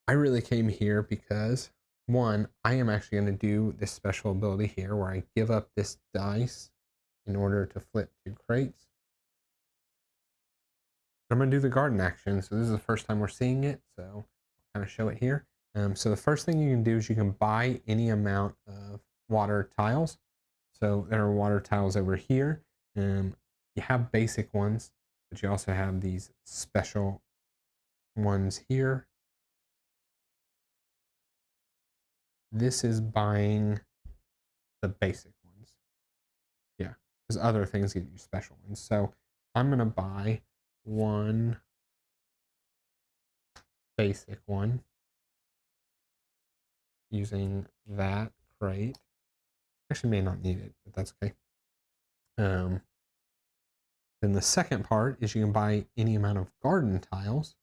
I really came here because, one, I am actually going to do this special ability here where I give up this dice in order to flip 2 crates. I'm going to do the garden action, so this is the first time we're seeing it, so I'll kind of show it here. So the first thing you can do is you can buy any amount of water tiles. So there are water tiles over here. You have basic ones, but you also have these special ones here. This is buying the basic ones. Yeah, because other things give you special ones. So I'm going to buy 1 basic one using that crate. Actually may not need it, but that's okay. Then the second part is you can buy any amount of garden tiles.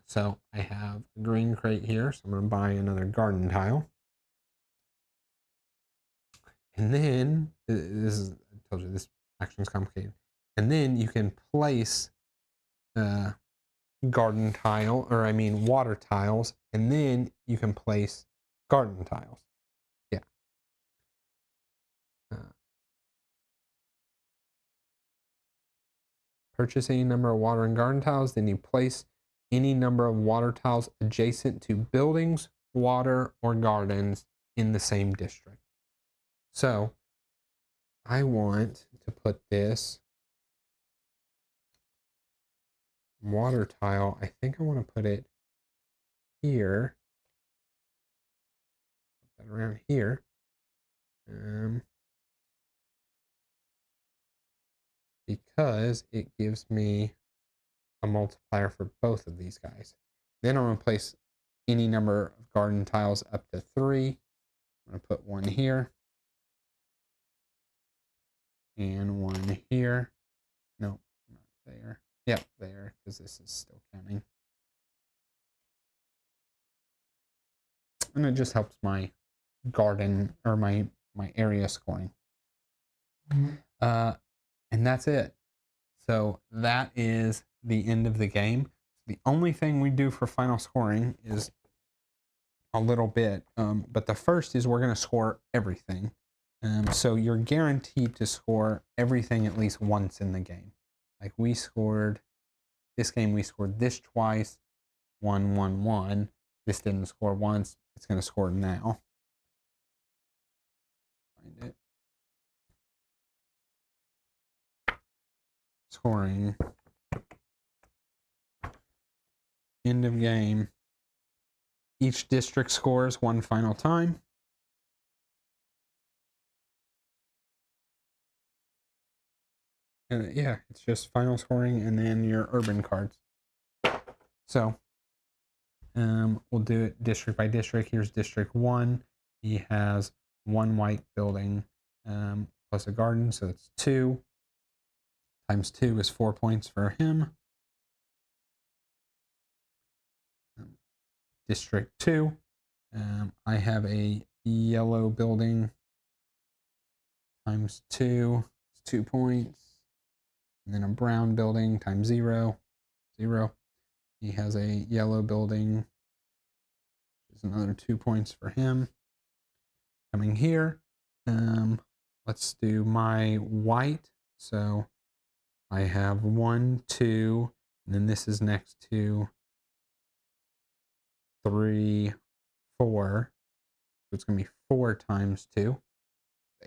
So I have a green crate here, so I'm going to buy another garden tile. And then, I told you this action is complicated. And then you can place garden tile, or I mean water tiles, and then you can place garden tiles. Yeah. Purchase any number of water and garden tiles, then you place any number of water tiles adjacent to buildings, water, or gardens in the same district. So I want to put this water tile, I think I want to put it here, put that around here. Because it gives me a multiplier for both of these guys. Then I'm going to place any number of garden tiles up to 3. I'm going to put 1 here. And 1 here. No, not there. Yep, there, because this is still counting. And it just helps my garden, or my area scoring. And that's it. So that is the end of the game. The only thing we do for final scoring is a little bit, but the first is we're going to score everything. So you're guaranteed to score everything at least once in the game. Like we scored, this game we scored this twice, 1, 1, 1. This didn't score once. It's going to score now. Find it. Scoring. End of game. Each district scores 1 final time. And yeah, it's just final scoring and then your urban cards. So we'll do it district by district. Here's District 1. He has 1 white building plus a garden, so that's 2. Times 2 is 4 points for him. District 2. I have a yellow building times 2 is 2 points. And then a brown building times 0, 0. He has a yellow building, which is another 2 points for him. Coming here, let's do my white. So I have 1, 2, and then this is next to 3, 4. So it's going to be 4 times 2,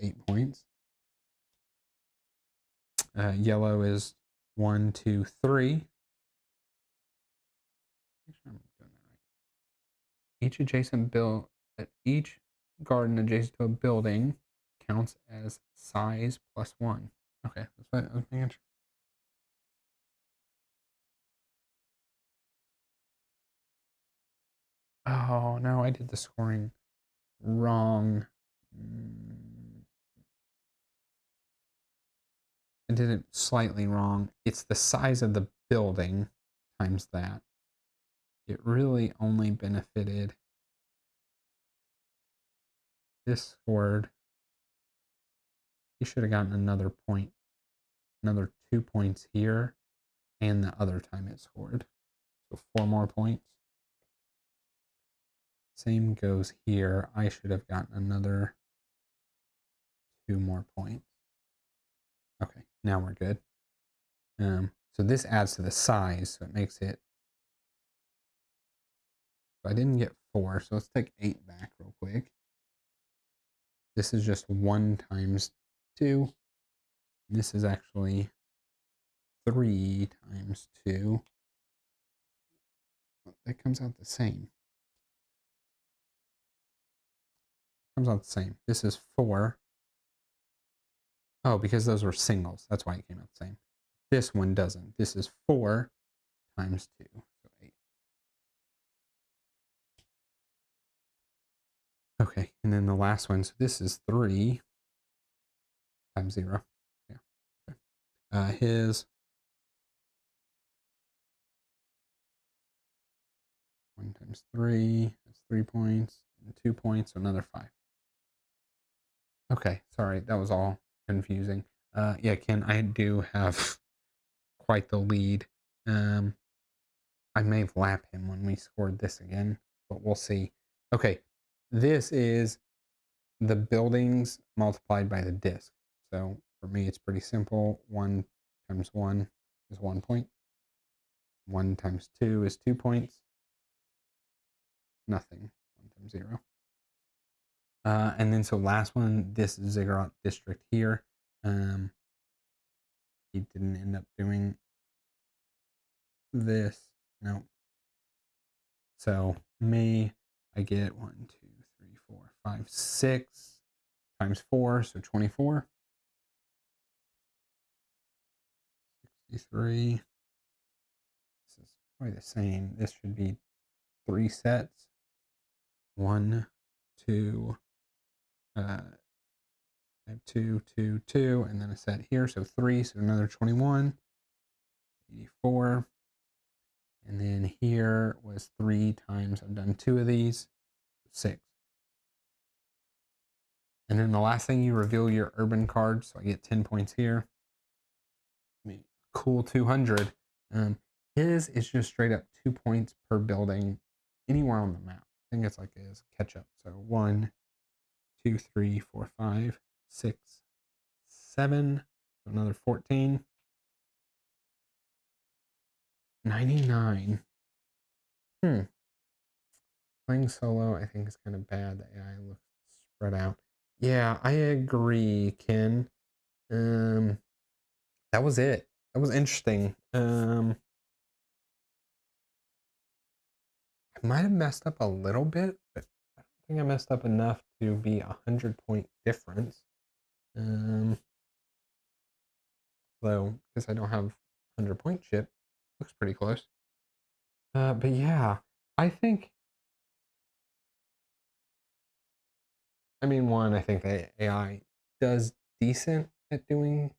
8 points. Yellow is 1, 2, 3. Make sure I'm doing that right. Each garden adjacent to a building counts as size plus 1. Okay, that's what I was making sure. Oh no, I did the scoring wrong. I did it slightly wrong. It's the size of the building times that. It really only benefited this scored he should have gotten another point, another 2 points here, and the other time it scored. So 4 more points. Same goes here. I should have gotten another 2 more points. Okay, now we're good. So this adds to the size, so it makes it. So I didn't get 4, so let's take 8 back real quick. This is just 1 times 2. This is actually 3 times 2. That comes out the same. Comes out the same. This is 4. Oh, because those were singles. That's why it came out the same. This one doesn't. This is 4 times 2. So 8. Okay, and then the last one. So this is 3 times 0. Yeah. Okay. His 1 times 3. That's 3 points. And 2 points. So another 5. Okay, sorry. That was all confusing. Yeah, Ken, I do have quite the lead. I may lap him when we scored this again, but we'll see. Okay, this is the buildings multiplied by the disk. So for me, it's pretty simple. 1 times 1 is 1 point. 1 times 2 is 2 points. Nothing. 1 times 0. And then so last one, this ziggurat district here. He didn't end up doing this. No. So me, I get 1, 2, 3, 4, 5, 6 times 4, so 24. 63. This is probably the same. This should be 3 sets. 1, 2, I have 2, 2, 2, and then a set here, so 3, so another 21. 84. And then here was 3 times, I've done 2 of these, 6. And then the last thing, you reveal your urban card, so I get 10 points here. Cool 200. His is just straight up 2 points per building anywhere on the map. I think it's like his catch up. So 1, 2, 3, 4, 5, 6, 7. So another 14. 99. Playing solo, I think, is kind of bad. The AI looks spread out. Yeah, I agree, Ken. That was it. That was interesting. I might have messed up a little bit, but I don't think I messed up enough to be 100-point difference. Though, because I don't have 100-point chip, looks pretty close. But yeah, I think. I mean, one, I think that AI does decent at doing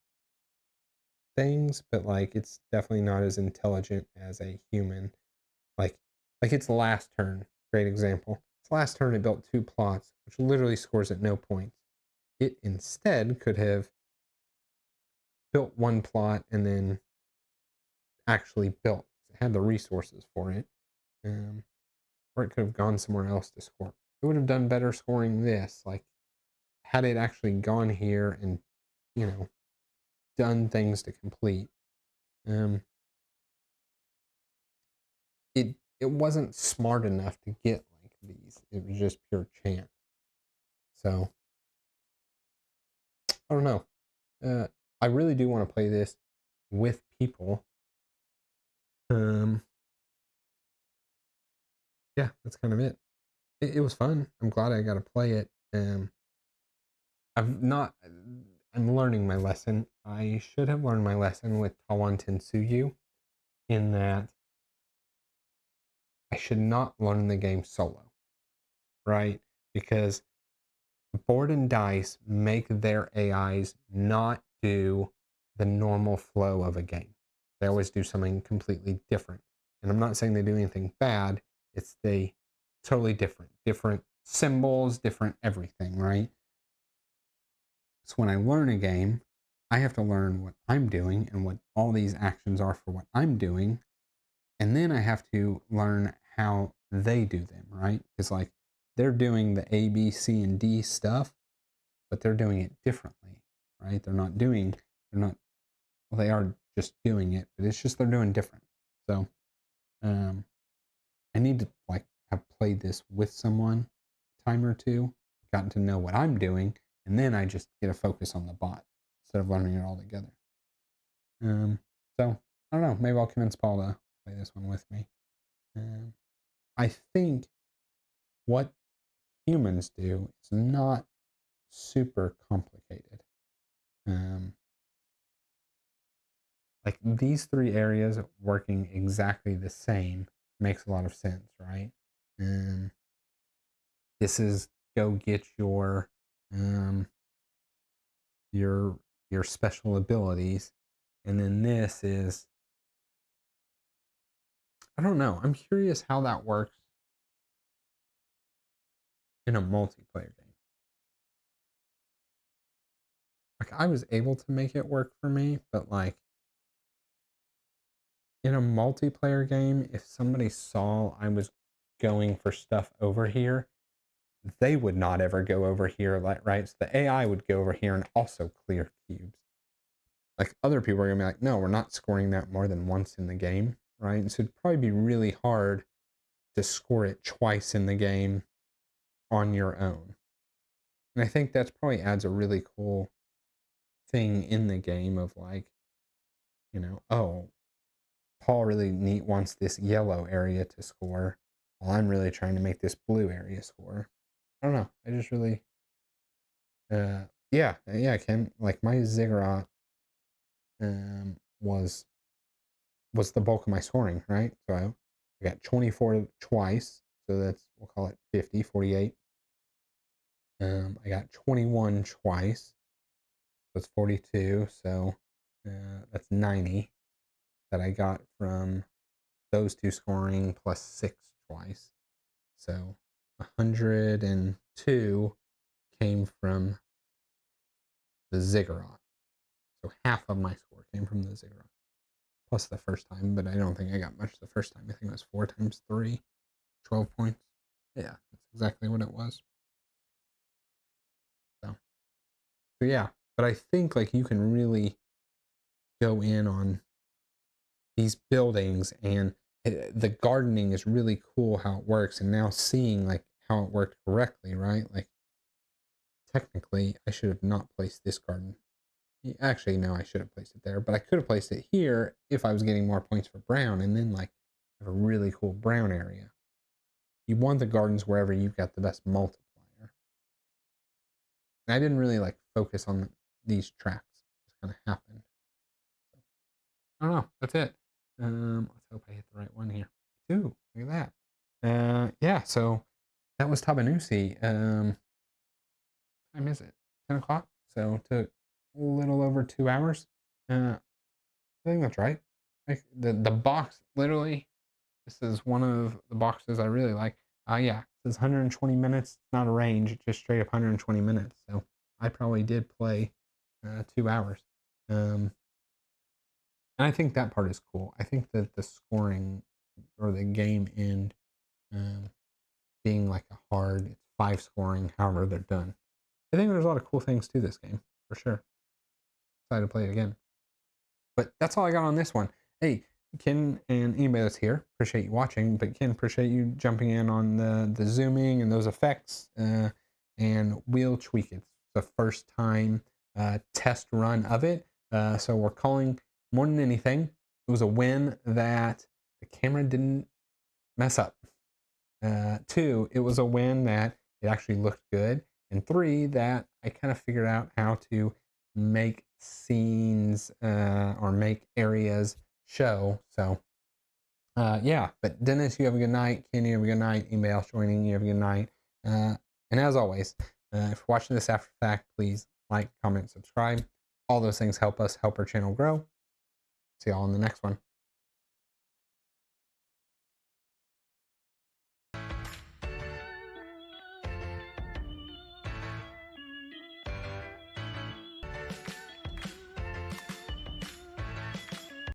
things, but like it's definitely not as intelligent as a human. Like, like its last turn, great example. Its last turn, it built 2 plots, which literally scores at no points. It instead could have built 1 plot and then actually built. It had the resources for it, or it could have gone somewhere else to score. It would have done better scoring this. Like, had it actually gone here and, you know, done things to complete. It wasn't smart enough to get like these. It was just pure chance. So I don't know. I really do want to play this with people. Yeah, that's kind of it. It was fun. I'm glad I got to play it. I've not. I'm learning my lesson. I should have learned my lesson with Tabanussi in that I should not learn the game solo, right? Because board and dice make their AIs not do the normal flow of a game. They always do something completely different. And I'm not saying they do anything bad. It's they totally different symbols, different everything, right? So when I learn a game, I have to learn what I'm doing and what all these actions are for what I'm doing. And then I have to learn how they do them, right? It's like they're doing the A, B, C, and D stuff, but they're doing it differently, right? They're not, well, they are just doing it, but it's just they're doing different. So um, I need to like have played this with someone a time or two, gotten to know what I'm doing, and then I just get a focus on the bot instead of learning it all together. So I don't know. Maybe I'll convince Paul to play this one with me. I think what humans do is not super complicated. Um, like these three areas working exactly the same makes a lot of sense, right? Um, this is go get um, your your special abilities, and then this is I don't know. I'm curious how that works in a multiplayer game. Like I was able to make it work for me, but like in a multiplayer game, if somebody saw I was going for stuff over here, they would not ever go over here, like right? So the AI would go over here and also clear cubes. Like other people are gonna be like, no, we're not scoring that more than once in the game, right? And so it'd probably be really hard to score it twice in the game on your own. And I think that's probably adds a really cool thing in the game of like, oh, Paul really neat wants this yellow area to score, while I'm really trying to make this blue area score. I don't know. I just really, yeah, Ken. Like my ziggurat um, was was the bulk of my scoring, right? So I got 24 twice, so that's we'll call it 50, 48. I got 21 twice, that's 42. So that's 90 that I got from those two scoring plus 6 twice. So 102 came from the ziggurat. So half of my score came from the ziggurat. Plus the first time, but I don't think I got much the first time. I think it was 4 times 3, 12 points. Yeah, that's exactly what it was. So, so yeah, but I think like you can really go in on these buildings and the gardening is really cool how it works and now seeing like how it worked correctly, right? Like technically I should have not placed this garden. Actually, no, I should have placed it there, but I could have placed it here if I was getting more points for brown and then like have a really cool brown area. You want the gardens wherever you've got the best multiplier. And I didn't really like focus on these tracks. It just kind of happened. So, I don't know. That's it. Let's hope I hit the right one here. Ooh, look at that. Yeah, so that was Tabanussi. Time is it? 10 o'clock. So it took a little over 2 hours. I think that's right. Like the box, literally, this is one of the boxes I really like. Yeah, it says 120 minutes. It's not a range, it's just straight up 120 minutes. So I probably did play 2 hours. Um, and I think that part is cool. I think that the scoring or the game end um, being like a hard, it's 5 scoring, however they're done. I think there's a lot of cool things to this game, for sure. Excited to play it again. But that's all I got on this one. Hey, Ken and anybody that's here, appreciate you watching, but Ken, appreciate you jumping in on the zooming and those effects, and we'll tweak it. It's the first time test run of it, so we're calling more than anything, it was a win that the camera didn't mess up. 2, it was a win that it actually looked good, and 3, that I kind of figured out how to make scenes or make areas show. So yeah, but Dennis, you have a good night. Kenny, you have a good night. Anybody else joining, you have a good night. And as always, if you're watching this after the fact, please like, comment, subscribe. All those things help us help our channel grow. See y'all in the next one.